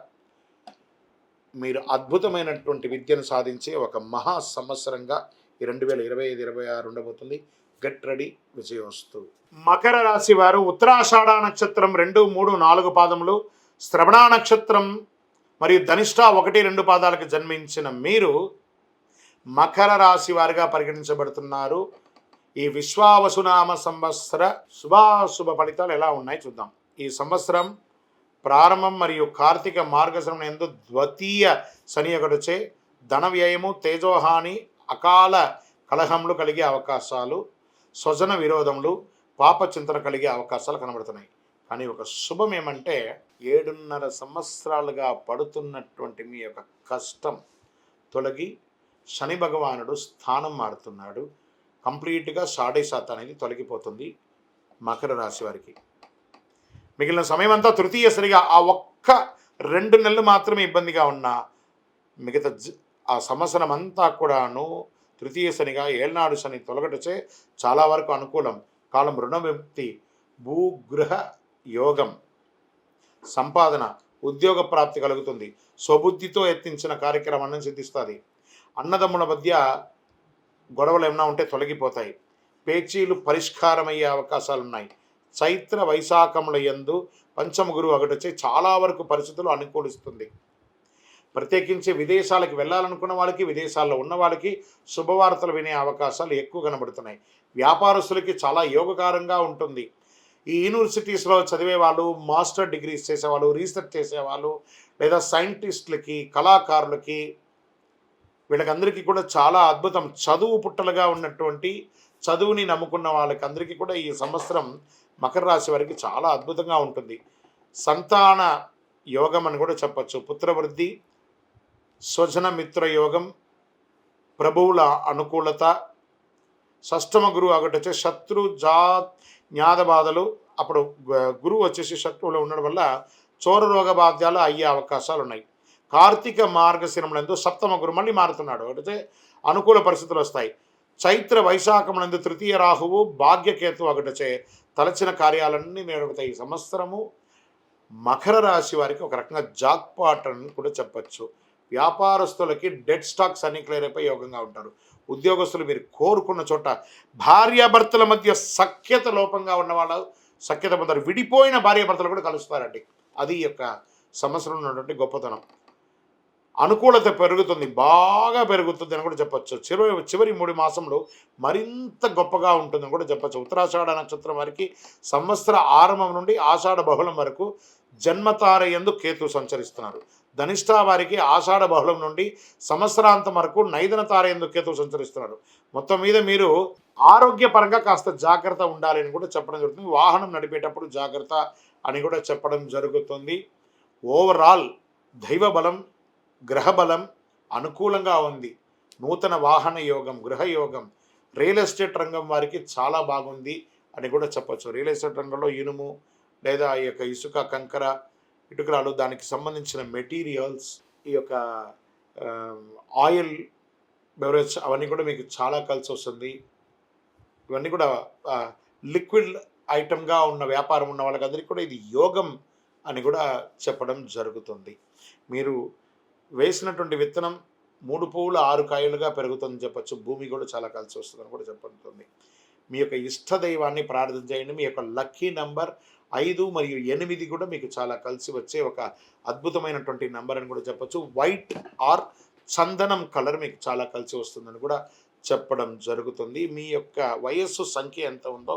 మీరు అద్భుతమైనటువంటి విద్యను సాధించే ఒక మహా సంవత్సరంగా ఈ 2025-26 ఉండబోతుంది. గెట్ రెడీ, విజయోస్తు. మకర రాశి వారు ఉత్తరాషాఢ నక్షత్రం 2, 3, 4 పాదములు, శ్రవణ నక్షత్రం మరియు ధనిష్ట 1, 2 పాదాలకు జన్మించిన మీరు మకర రాశి వారిగా పరిగణించబడుతున్నారు. ఈ విశ్వావసునామ సంవత్సర శుభాశుభ ఫలితాలు ఎలా ఉన్నాయి చూద్దాం. ఈ సంవత్సరం ప్రారంభం మరియు కార్తీక మార్గశిరం యందు ద్వితీయ శని ఒకటిచే ధన వ్యయము, తేజోహాని, అకాల కలహములు కలిగే అవకాశాలు, స్వజన విరోధములు, పాప చింతన కలిగే అవకాశాలు కనబడుతున్నాయి. కానీ ఒక శుభం ఏమంటే 7.5 సంవత్సరాలుగా పడుతున్నటువంటి మీ యొక్క కష్టం తొలగి శని భగవానుడు స్థానం మారుతున్నాడు. కంప్లీట్గా 60% అనేది తొలగిపోతుంది మకర రాశి వారికి. మిగిలిన సమయం అంతా తృతీయ శనిగా ఆ ఒక్క 2 నెలలు మాత్రమే ఇబ్బందిగా ఉన్నా మిగతా ఆ సంవత్సరం అంతా కూడాను తృతీయ శనిగా ఏళ్నాడు శని తొలగటచే చాలా వరకు అనుకూలం. కాలం రుణ విముక్తి, భూగృహ యోగం, సంపాదన, ఉద్యోగ ప్రాప్తి కలుగుతుంది. స్వబుద్ధితో ఎత్తించిన కార్యక్రమాన్ని సిద్ధిస్తుంది. అన్నదమ్ముల మధ్య గొడవలు ఏమైనా ఉంటే తొలగిపోతాయి. పేచీలు పరిష్కారమయ్యే అవకాశాలు ఉన్నాయి. చైత్ర వైశాఖముల యందు పంచమ గురువు ఒకటొచ్చి చాలా వరకు పరిస్థితులు అనుకూలిస్తుంది. ప్రత్యేకించి విదేశాలకు వెళ్ళాలనుకున్న వాళ్ళకి, విదేశాల్లో ఉన్న వాళ్ళకి శుభవార్తలు వినే అవకాశాలు ఎక్కువ కనబడుతున్నాయి. వ్యాపారస్తులకి చాలా యోగకారంగా ఉంటుంది. ఈ యూనివర్సిటీస్లో చదివే వాళ్ళు, మాస్టర్ డిగ్రీస్ చేసేవాళ్ళు, రీసెర్చ్ చేసేవాళ్ళు, లేదా సైంటిస్టులకి, కళాకారులకి, వీళ్ళకందరికీ కూడా చాలా అద్భుతం. చదువు పుట్టలుగా ఉన్నటువంటి చదువుని నమ్ముకున్న వాళ్ళకి అందరికీ కూడా ఈ సంవత్సరం మకర రాశి వారికి చాలా అద్భుతంగా ఉంటుంది. సంతాన యోగం అని కూడా చెప్పచ్చు. పుత్రవృద్ధి, స్వజన మిత్ర యోగం, ప్రభువుల అనుకూలత, షష్టమ గురువు ఒకటి శత్రు జ్ఞాత బాధలు, అప్పుడు గురువు వచ్చేసి శత్రువులో ఉండడం వల్ల చోర రోగ బాధ్యాలు అయ్యే అవకాశాలు ఉన్నాయి. కార్తీక మార్గశిరములందు సప్తమ గురువు మళ్ళీ మారుతున్నాడు, అంటే అనుకూల పరిస్థితులు వస్తాయి. చైత్ర వైశాఖమునందు తృతీయ రాహువు భాగ్యకేతు ఒకటచే తలచిన కార్యాలన్నీ నెరవేరుతాయి. ఈ సంవత్సరము మకర రాశి వారికి ఒక రకంగా జాక్పాట్ అని కూడా చెప్పచ్చు. వ్యాపారస్తులకి డెడ్ స్టాక్స్ అన్ని క్లియర్ అయిపోయి యోగంగా ఉంటారు. ఉద్యోగస్తులు మీరు కోరుకున్న చోట భార్యాభర్తల మధ్య సఖ్యత లోపంగా ఉన్నవాళ్ళు సఖ్యత పొందారు. విడిపోయిన భార్యాభర్తలు కూడా కలుస్తారండి. అది యొక్క సంవత్సరంలో ఉన్నటువంటి గొప్పతనం. అనుకూలత పెరుగుతుంది, బాగా పెరుగుతుంది అని కూడా చెప్పచ్చు. చివరి 3 మాసంలో మరింత గొప్పగా ఉంటుందని కూడా చెప్పచ్చు. ఉత్తరాషాఢ నక్షత్రం వారికి సంవత్సర ఆరంభం నుండి ఆషాఢ బహుళం వరకు జన్మతార యందు కేతు సంచరిస్తున్నారు. ధనిష్ట వారికి ఆషాఢ బహుళం నుండి సంవత్సరాంతం వరకు నైదన తార యందు కేతు సంచరిస్తున్నారు. మొత్తం మీద మీరు ఆరోగ్యపరంగా కాస్త జాగ్రత్త ఉండాలి అని కూడా చెప్పడం జరుగుతుంది. వాహనం నడిపేటప్పుడు జాగ్రత్త అని కూడా చెప్పడం జరుగుతుంది. ఓవరాల్ దైవ బలం, గ్రహ బలం అనుకూలంగా ఉంది. నూతన వాహన యోగం, గృహయోగం, రియల్ ఎస్టేట్ రంగం వారికి చాలా బాగుంది అని కూడా చెప్పొచ్చు. రియల్ ఎస్టేట్ రంగంలో ఇనుము లేదా ఈ యొక్క ఇసుక, కంకర, ఇటుకరాలు, దానికి సంబంధించిన మెటీరియల్స్, ఈ యొక్క ఆహ్, ఆయిల్, బెవరేజ్ అవన్నీ కూడా మీకు చాలా కలిసొస్తుంది. ఇవన్నీ కూడా లిక్విడ్ ఐటెమ్‌గా ఉన్న వ్యాపారం ఉన్న వాళ్ళకందరికీ కూడా ఇది యోగం అని కూడా చెప్పడం జరుగుతుంది. మీరు వేసినటువంటి విత్తనం 3 పువ్వులు 6 కాయలుగా పెరుగుతుందని చెప్పొచ్చు. భూమి కూడా చాలా కలిసి వస్తుందని కూడా చెప్పబడుతుంది. మీ యొక్క ఇష్ట దైవాన్ని ప్రార్థన చేయండి. మీ యొక్క లక్కీ నంబర్ 5 మరియు 8 కూడా మీకు చాలా కలిసి వచ్చే ఒక అద్భుతమైనటువంటి నంబర్ అని కూడా చెప్పొచ్చు. వైట్ ఆర్ చందనం కలర్ మీకు చాలా కలిసి వస్తుందని కూడా చెప్పడం జరుగుతుంది. మీ యొక్క వయస్సు సంఖ్య ఎంత ఉందో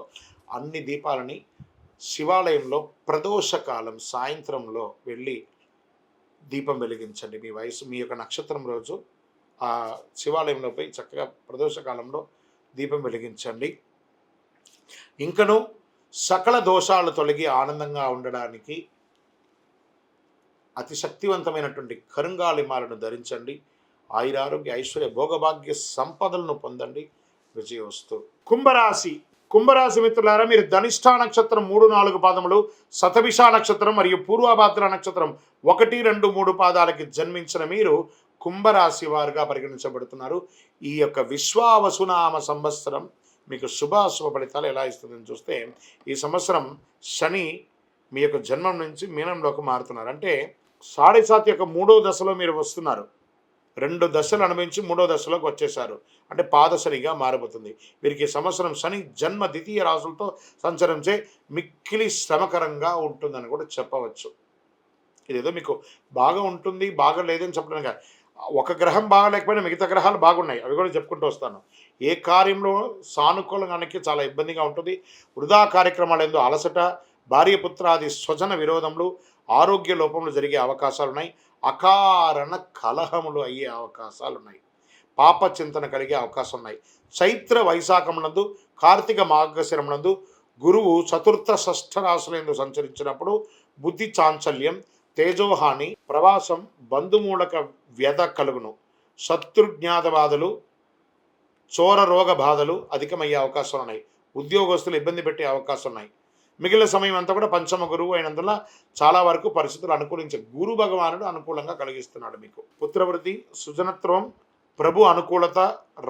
అన్ని దీపాలని శివాలయంలో ప్రదోషకాలం సాయంత్రంలో వెళ్ళి దీపం వెలిగించండి. మీ వయసు, మీ యొక్క నక్షత్రం రోజు ఆ శివాలయంలో పోయి చక్కగా ప్రదోషకాలంలో దీపం వెలిగించండి. ఇంకను సకల దోషాలు తొలగి ఆనందంగా ఉండడానికి అతి శక్తివంతమైనటువంటి కరుంగాలిమాలను ధరించండి. ఆయురారోగ్య ఐశ్వర్య భోగభాగ్య సంపదలను పొందండి. విజయోస్తు. కుంభరాశి మిత్రులారా, మీరు ధనిష్ఠా నక్షత్రం 3, 4 పాదములు, శతభిష నక్షత్రం మరియు పూర్వభాద్ర నక్షత్రం 1, 2, 3 పాదాలకి జన్మించిన మీరు కుంభరాశి వారుగా పరిగణించబడుతున్నారు. ఈ యొక్క విశ్వావసునామ సంవత్సరం మీకు శుభాశుభ ఫలితాలు ఎలా ఇస్తుందని చూస్తే, ఈ సంవత్సరం శని మీ యొక్క జన్మం నుంచి మీనంలోకి మారుతున్నారు. అంటే 7.5 యొక్క 3వ దశలో మీరు వస్తున్నారు. 2 దశలు అనుభవించి 3వ దశలోకి వచ్చేసారు. అంటే పాదశనిగా మారబోతుంది. వీరికి ఈ సంవత్సరం శని జన్మ ద్వితీయ రాశులతో సంచరించే మిక్కిలి శ్రమకరంగా ఉంటుందని కూడా చెప్పవచ్చు. ఇదేదో మీకు బాగా ఉంటుంది, బాగా లేదని చెప్పడం కాదు. ఒక గ్రహం బాగాలేకపోయినా మిగతా గ్రహాలు బాగున్నాయి, అవి కూడా చెప్పుకుంటూ వస్తాను. ఏ కార్యంలో సానుకూలంగానికి చాలా ఇబ్బందిగా ఉంటుంది. వృధా కార్యక్రమాలు ఎందు అలసట, భార్యపుత్రాది స్వజన విరోధములు, ఆరోగ్య లోపములు జరిగే అవకాశాలు ఉన్నాయి. అకారణ కలహములు అయ్యే అవకాశాలు ఉన్నాయి. పాప చింతన కలిగే అవకాశం ఉన్నాయి. చైత్ర వైశాఖమునందు, కార్తీక మార్గశిరమునందు గురువు చతుర్థ షష్ఠ రాశులందు సంచరించినప్పుడు బుద్ధి చాంచల్యం, తేజోహాని, ప్రవాసం, బంధుమూలక వ్యధ కలుగును. శత్రుజ్ఞాత బాధలు, చోర రోగ బాధలు అధికమయ్యే అవకాశాలు ఉన్నాయి. ఉద్యోగస్తులు ఇబ్బంది పెట్టే అవకాశం ఉన్నాయి. మిగిలిన సమయం అంతా కూడా పంచమ గురువు అయినందున చాలా వరకు పరిస్థితులు అనుకూలించే గురు భగవానుడు అనుకూలంగా కలిగిస్తున్నాడు. మీకు పుత్రవృద్ధి, సుజనత్వం, ప్రభు అనుకూలత,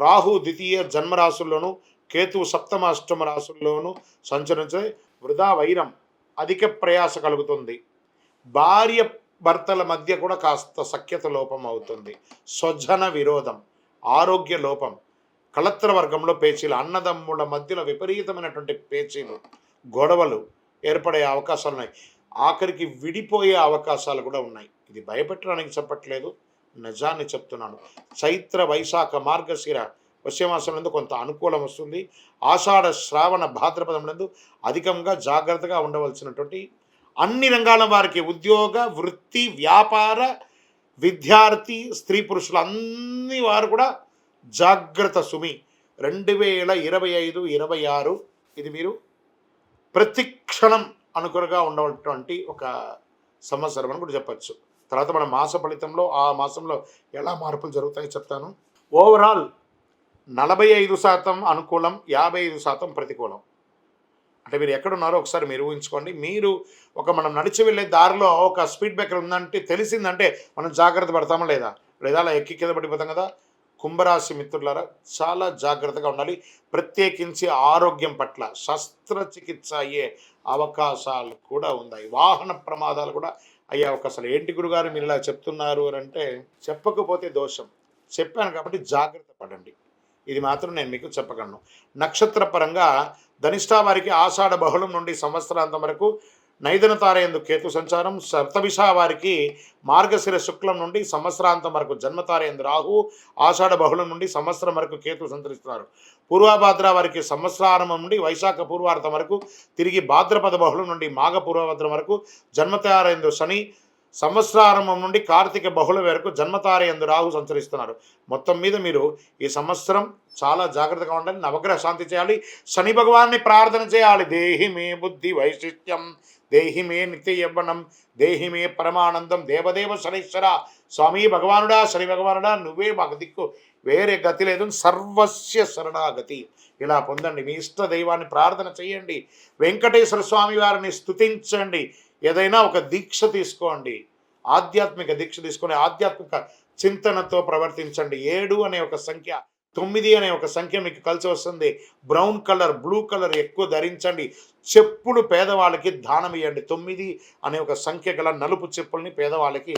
రాహు ద్వితీయ జన్మరాశుల్లోనూ, కేతువు సప్తమ అష్టమ రాశుల్లోనూ సంచరించే వృధా వైరం, అధిక ప్రయాస కలుగుతుంది. భార్య భర్తల మధ్య కూడా కాస్త సఖ్యత లోపం అవుతుంది. స్వజన విరోధం, ఆరోగ్య లోపం, కళత్ర వర్గంలో పేచీలు, అన్నదమ్ముల మధ్యలో విపరీతమైనటువంటి పేచీలు, గొడవలు ఏర్పడే అవకాశాలు ఉన్నాయి. ఆఖరికి విడిపోయే అవకాశాలు కూడా ఉన్నాయి. ఇది భయపెట్టడానికి చెప్పట్లేదు, నిజాన్ని చెప్తున్నాను. చైత్ర వైశాఖ మార్గశిర వశ్యమాసంలో కొంత అనుకూలం వస్తుంది. ఆషాఢ శ్రావణ భాద్రపదములందు అధికంగా జాగ్రత్తగా ఉండవలసినటువంటి అన్ని రంగాల వారికి, ఉద్యోగ, వృత్తి, వ్యాపార, విద్యార్థి, స్త్రీ పురుషులు అన్ని వారు కూడా జాగ్రత్త సుమి. 2025, 26 ఇది మీరు ప్రతి క్షణం అనుకూలంగా ఉండేటువంటి ఒక సంవత్సరం అని కూడా చెప్పచ్చు. తర్వాత మన మాస ఫలితంలో ఆ మాసంలో ఎలా మార్పులు జరుగుతాయో చెప్తాను. ఓవరాల్ 45% అనుకూలం, 55% ప్రతికూలం. అంటే మీరు ఎక్కడున్నారో ఒకసారి మీరు ఊహించుకోండి. మీరు మనం నడిచి వెళ్ళే దారిలో ఒక స్పీడ్ బ్రేకర్ ఉందంటే తెలిసిందంటే మనం జాగ్రత్త పడతామా లేదా అలా ఎక్కి కింద పడిపోతాం కదా. కుంభరాశి మిత్రులారా, చాలా జాగ్రత్తగా ఉండాలి. ప్రత్యేకించి ఆరోగ్యం పట్ల శస్త్రచికిత్స అయ్యే అవకాశాలు కూడా ఉన్నాయి. వాహన ప్రమాదాలు కూడా అయ్యే అవకాశాలు. ఏంటి గురుగారు మీరు ఇలా చెప్తున్నారు అని అంటే, చెప్పకపోతే దోషం, చెప్పాను కాబట్టి జాగ్రత్త పడండి. ఇది మాత్రం నేను మీకు చెప్పగలను. నక్షత్ర పరంగా ధనిష్టా వారికి ఆషాఢ బహుళం నుండి సంవత్సరాంతం వరకు నైదన తారయందు కేతు సంచారం. సప్తభిష వారికి మార్గశిర శుక్లం నుండి సంవత్సరాంతం వరకు జన్మతారయందు రాహు, ఆషాఢ బహుళం నుండి సంవత్సరం వరకు కేతు సంచరిస్తున్నారు. పూర్వభాద్ర వారికి సంవత్సరారంభం నుండి వైశాఖ పూర్వార్థం వరకు, తిరిగి భాద్రపద బహుళం నుండి మాఘ పూర్వభద్రం వరకు జన్మతారయందు శని, సంవత్సరారంభం నుండి కార్తీక బహుళ వరకు జన్మతారయందు రాహు సంచరిస్తున్నారు. మొత్తం మీద మీరు ఈ సంవత్సరం చాలా జాగ్రత్తగా ఉండాలి. నవగ్రహ శాంతి చేయాలి. శని భగవాన్ని ప్రార్థన చేయాలి. దేహి మే బుద్ధి వైశిష్ట్యం దేహి మే నిత్య యవ్వనం, దేహి మే పరమానందం, దేవదేవ శనీశ్వర, స్వామి భగవానుడా, శని భగవానుడా, నువ్వే మాకు దిక్కు, వేరే గతి లేదు, సర్వస్య శరణాగతి. ఇలా పొందండి. మీ ఇష్ట దైవాన్ని ప్రార్థన చేయండి, వెంకటేశ్వర స్వామి వారిని స్తుతించండి. ఏదైనా ఒక దీక్ష తీసుకోండి, ఆధ్యాత్మిక దీక్ష తీసుకొని ఆధ్యాత్మిక చింతనతో ప్రవర్తించండి. 7 అనే ఒక సంఖ్య, 9 అనే ఒక సంఖ్య మీకు కలిసి వస్తుంది. బ్రౌన్ కలర్, బ్లూ కలర్ ఎక్కువ ధరించండి. చెప్పులు పేదవాళ్ళకి దానం ఇవ్వండి. 9 అనే ఒక సంఖ్య గల నలుపు చెప్పుల్ని పేదవాళ్ళకి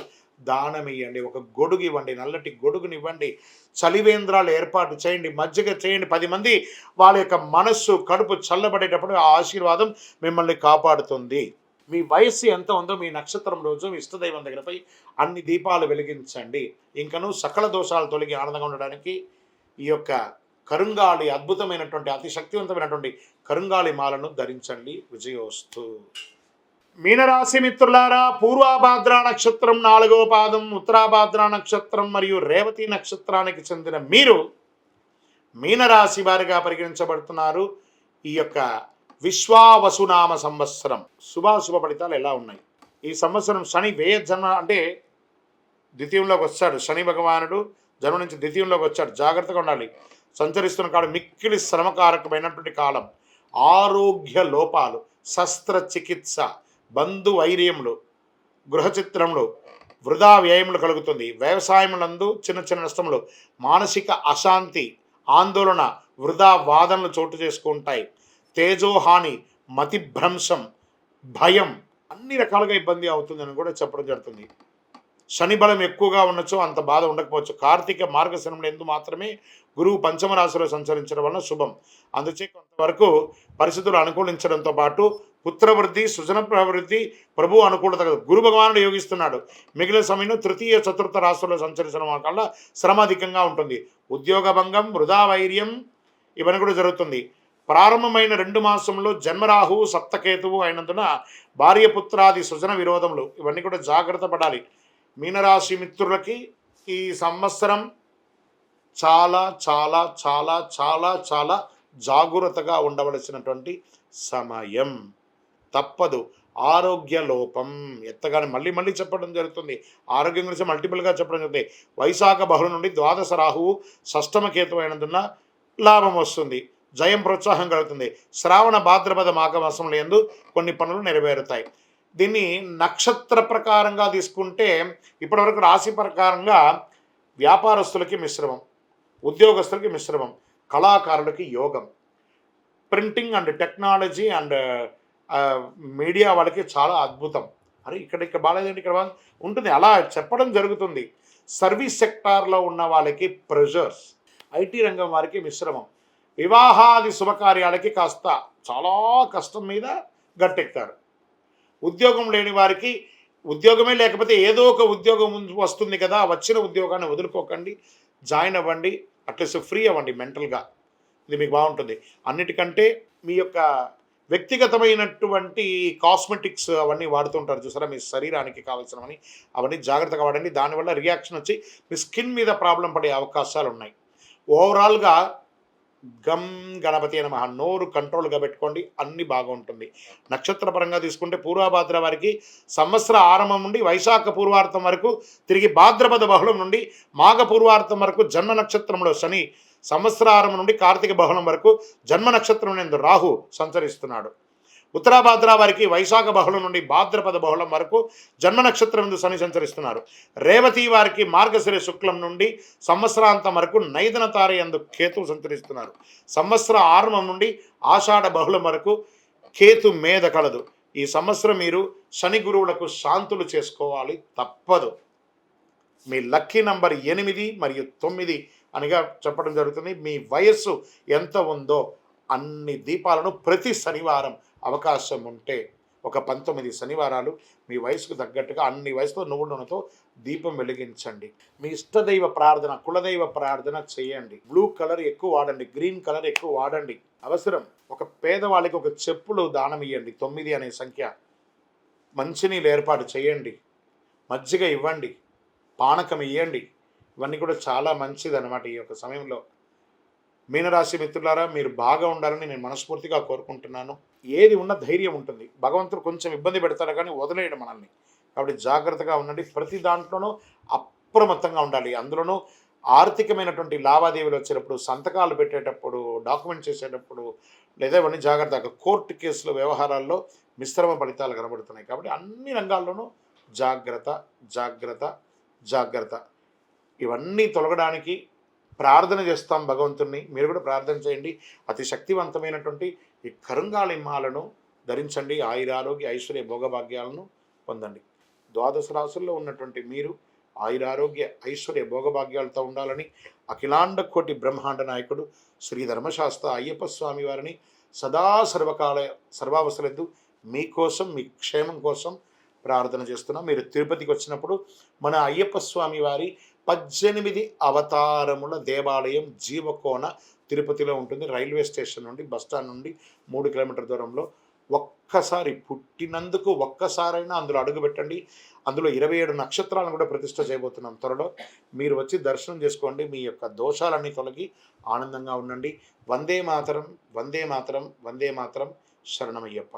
దానం ఇవ్వండి. ఒక గొడుగు ఇవ్వండి, నల్లటి గొడుగునివ్వండి. చలివేంద్రాలు ఏర్పాటు చేయండి, మజ్జిగ చేయండి. 10 మంది వాళ్ళ యొక్క మనస్సు కడుపు చల్లబడేటప్పుడు ఆ ఆశీర్వాదం మిమ్మల్ని కాపాడుతుంది. మీ వయస్సు ఎంత ఉందో మీ నక్షత్రం రోజు మీ ఇష్టదైవం దగ్గరపై అన్ని దీపాలు వెలిగించండి. ఇంకను సకల దోషాలు తొలగి ఆనందంగా ఉండడానికి ఈ యొక్క కరుంగాళి, అద్భుతమైనటువంటి అతి శక్తివంతమైనటువంటి కరుంగాళి మాలను ధరించండి. విజయోస్తు. మీనరాశి మిత్రులారా, పూర్వాభాద్ర నక్షత్రం 4వ పాదం, ఉత్తరాభాద్ర నక్షత్రం మరియు రేవతి నక్షత్రానికి చెందిన మీరు మీనరాశి వారిగా పరిగణించబడుతున్నారు. ఈ యొక్క విశ్వావసునామ సంవత్సరం శుభాశుభ ఫలితాలు ఎలా ఉన్నాయి? ఈ సంవత్సరం శని వ్యయ జన్మ అంటే ద్వితీయంలోకి వచ్చాడు. శని భగవానుడు జన్మ నుంచి ద్వితీయంలోకి వచ్చాడు. జాగ్రత్తగా ఉండాలి. సంచరిస్తున్న కాలం మిక్కిలి శ్రమకారకమైనటువంటి కాలం. ఆరోగ్య లోపాలు, శస్త్రచికిత్స, బంధు వైర్యములు, గృహచిత్రములు, వృధా వ్యయములు కలుగుతుంది. వ్యవసాయములందు చిన్న చిన్న నష్టములు, మానసిక అశాంతి, ఆందోళన, వృధా వాదనలు చోటు చేసుకుంటాయి. తేజోహాని, మతిభ్రంశం, భయం, అన్ని రకాలుగా ఇబ్బంది అవుతుందని కూడా చెప్పడం జరుగుతుంది. శని బలం ఎక్కువగా ఉండొచ్చు, అంత బాధ ఉండకపోవచ్చు. కార్తీక మార్గశిరంలో ఎందు మాత్రమే గురువు పంచమ రాశిలో సంచరించడం వలన శుభం. అందుచే కొంతవరకు పరిస్థితులు అనుకూలించడంతో పాటు పుత్రవృద్ధి, సృజన ప్రవృద్ధి, ప్రభు అనుకూలత, గురు భగవానుడు యోగిస్తున్నాడు. మిగిలిన సమయంలో తృతీయ చతుర్థ రాశుల్లో సంచరించడం వల్ల శ్రమ అధికంగా ఉంటుంది. ఉద్యోగ భంగం, వృధా వైర్యం ఇవన్నీ కూడా జరుగుతుంది. ప్రారంభమైన 2 మాసంలో జన్మరాహువు సప్తకేతువు అయినందున భార్యపుత్రాది సృజన విరోధములు ఇవన్నీ కూడా జాగ్రత్త పడాలి. మీనరాశి మిత్రులకి ఈ సంవత్సరం చాలా చాలా చాలా చాలా చాలా జాగ్రత్తగా ఉండవలసినటువంటి సమయం. తప్పదు. ఆరోగ్య లోపం ఎత్తగానే మళ్ళీ మళ్ళీ చెప్పడం జరుగుతుంది. ఆరోగ్యం గురించి మల్టిపుల్గా చెప్పడం జరుగుతుంది. వైశాఖ బహుళ నుండి ద్వాదశ రాహువు షష్టమ కేతు అయినందున లాభం వస్తుంది, జయం ప్రోత్సాహం కలుగుతుంది. శ్రావణ భాద్రపద మాఘమాసంలో యందు కొన్ని పనులు నెరవేరుతాయి. దీన్ని నక్షత్ర ప్రకారంగా తీసుకుంటే ఇప్పటివరకు రాశి ప్రకారంగా వ్యాపారస్తులకి మిశ్రమం, ఉద్యోగస్తులకి మిశ్రమం, కళాకారులకి యోగం, printing and technology and media వాళ్ళకి చాలా అద్భుతం. అరే ఇక్కడ బాగాలేదండి, ఇక్కడ ఉంటుంది, అలా చెప్పడం జరుగుతుంది. సర్వీస్ సెక్టార్లో ఉన్న వాళ్ళకి ప్రెషర్స్, ఐటీ రంగం వారికి మిశ్రమం, వివాహాది శుభకార్యాలకి కాస్త చాలా కష్టం మీద గట్టెక్తారు. ఉద్యోగం లేని వారికి ఉద్యోగమే లేకపోతే ఏదో ఒక ఉద్యోగం వస్తుంది కదా, వచ్చిన ఉద్యోగాన్ని వదులుకోకండి, జాయిన్ అవ్వండి, అట్లీస్ట్ ఫ్రీ అవ్వండి మెంటల్గా. ఇది మీకు బాగుంటుంది. అన్నిటికంటే మీ యొక్క వ్యక్తిగతమైనటువంటి కాస్మెటిక్స్ అవన్నీ వాడుతుంటారు చూసారా, మీ శరీరానికి కావాల్సినవని, అవన్నీ జాగ్రత్తగా వాడండి. దానివల్ల రియాక్షన్ వచ్చి మీ స్కిన్ మీద ప్రాబ్లం పడే అవకాశాలు ఉన్నాయి. ఓవరాల్గా గం గణపతి నమ, నోరు కంట్రోల్గా పెట్టుకోండి, అన్ని బాగుంటుంది. నక్షత్రపరంగా తీసుకుంటే పూర్వభాద్ర వారికి సంవత్సర ఆరంభం నుండి వైశాఖ పూర్వార్థం వరకు, తిరిగి భాద్రపద బహుళం నుండి మాఘ పూర్వార్థం వరకు జన్మ నక్షత్రంలో శని, సంవత్సరారం నుండి కార్తీక బహుళం వరకు జన్మ నక్షత్రం నందు రాహు సంచరిస్తున్నాడు. ఉత్తరాభాద్ర వారికి వైశాఖ బహుళం నుండి భాద్రపద బహుళం వరకు జన్మ నక్షత్రం నందు శని సంచరిస్తున్నారు. రేవతి వారికి మార్గశిర శుక్లం నుండి సంవత్సరాంతం వరకు నైదన తార యందు కేతువు సంచరిస్తున్నారు. సంవత్సర ఆరంభం నుండి ఆషాఢ బహుళం వరకు కేతు మేధ కలదు. ఈ సంవత్సరం మీరు శని గురువులకు శాంతులు చేసుకోవాలి, తప్పదు. మీ లక్కీ నంబర్ 8 మరియు 9 అనిగా చెప్పడం జరుగుతుంది. మీ వయస్సు ఎంత ఉందో అన్ని దీపాలను ప్రతి శనివారం అవకాశం ఉంటే ఒక 19 శనివారాలు మీ వయసుకు తగ్గట్టుగా అన్ని వయసుతో నువ్వుల నూనెతో దీపం వెలిగించండి. మీ ఇష్టదైవ ప్రార్థన, కులదైవ ప్రార్థన చేయండి. బ్లూ కలర్ ఎక్కువ వాడండి, గ్రీన్ కలర్ ఎక్కువ వాడండి. అవసరం. ఒక పేదవాళ్ళకి ఒక చెప్పులు దానం ఇవ్వండి, 9 అనే సంఖ్య. మంచినీళ్ళు ఏర్పాటు చేయండి, మజ్జిగ ఇవ్వండి, పానకం ఇవ్వండి. ఇవన్నీ కూడా చాలా మంచిది అన్నమాట ఈ యొక్క సమయంలో. మీనరాశి మిత్రులారా, మీరు బాగా ఉండాలని నేను మనస్ఫూర్తిగా కోరుకుంటున్నాను. ఏది ఉన్న ధైర్యం ఉంటుంది. భగవంతుడు కొంచెం ఇబ్బంది పెడతాడు కానీ వదిలేయడు మనల్ని. కాబట్టి జాగ్రత్తగా ఉండండి. ప్రతి దాంట్లోనూ అప్రమత్తంగా ఉండాలి. అందులోనూ ఆర్థికమైనటువంటి లావాదేవీలు వచ్చేటప్పుడు, సంతకాలు పెట్టేటప్పుడు, డాక్యుమెంట్ చేసేటప్పుడు లేదా ఇవన్నీ జాగ్రత్తగా కోర్టు కేసుల వ్యవహారాల్లో మిశ్రమ ఫలితాలు కనబడుతున్నాయి. కాబట్టి అన్ని రంగాల్లోనూ జాగ్రత్త, జాగ్రత్త, జాగ్రత్త. ఇవన్నీ తొలగడానికి ప్రార్థన చేస్తాం భగవంతుణ్ణి. మీరు కూడా ప్రార్థన చేయండి. అతి శక్తివంతమైనటువంటి ఈ కరుంగాళిమ్మాలను ధరించండి. ఆయురారోగ్య ఐశ్వర్య భోగభాగ్యాలను పొందండి. ద్వాదశ రాసుల్లో ఉన్నటువంటి మీరు ఆయురారోగ్య ఐశ్వర్య భోగభాగ్యాలతో ఉండాలని అఖిలాండ కోటి బ్రహ్మాండ నాయకుడు శ్రీ ధర్మశాస్త్ర అయ్యప్ప స్వామి వారిని సదా సర్వకాల సర్వావసరద్దు మీకోసం, మీ క్షేమం కోసం ప్రార్థన చేస్తున్నాం. మీరు తిరుపతికి వచ్చినప్పుడు మన అయ్యప్ప స్వామి వారి 18 అవతారముల దేవాలయం జీవకోన తిరుపతిలో ఉంటుంది. రైల్వే స్టేషన్ నుండి, బస్టాండ్ నుండి 3 కిలోమీటర్ల దూరంలో. ఒక్కసారి పుట్టినందుకు ఒక్కసారైనా అందులో అడుగుపెట్టండి. అందులో 27 నక్షత్రాలను కూడా ప్రతిష్ఠ చేయబోతున్నాం త్వరలో. మీరు వచ్చి దర్శనం చేసుకోండి. మీ యొక్క దోషాలన్నీ తొలగి ఆనందంగా ఉండండి. వందే మాతరం, వందే మాతరం, వందే మాతరం, శరణమయ్యప్ప.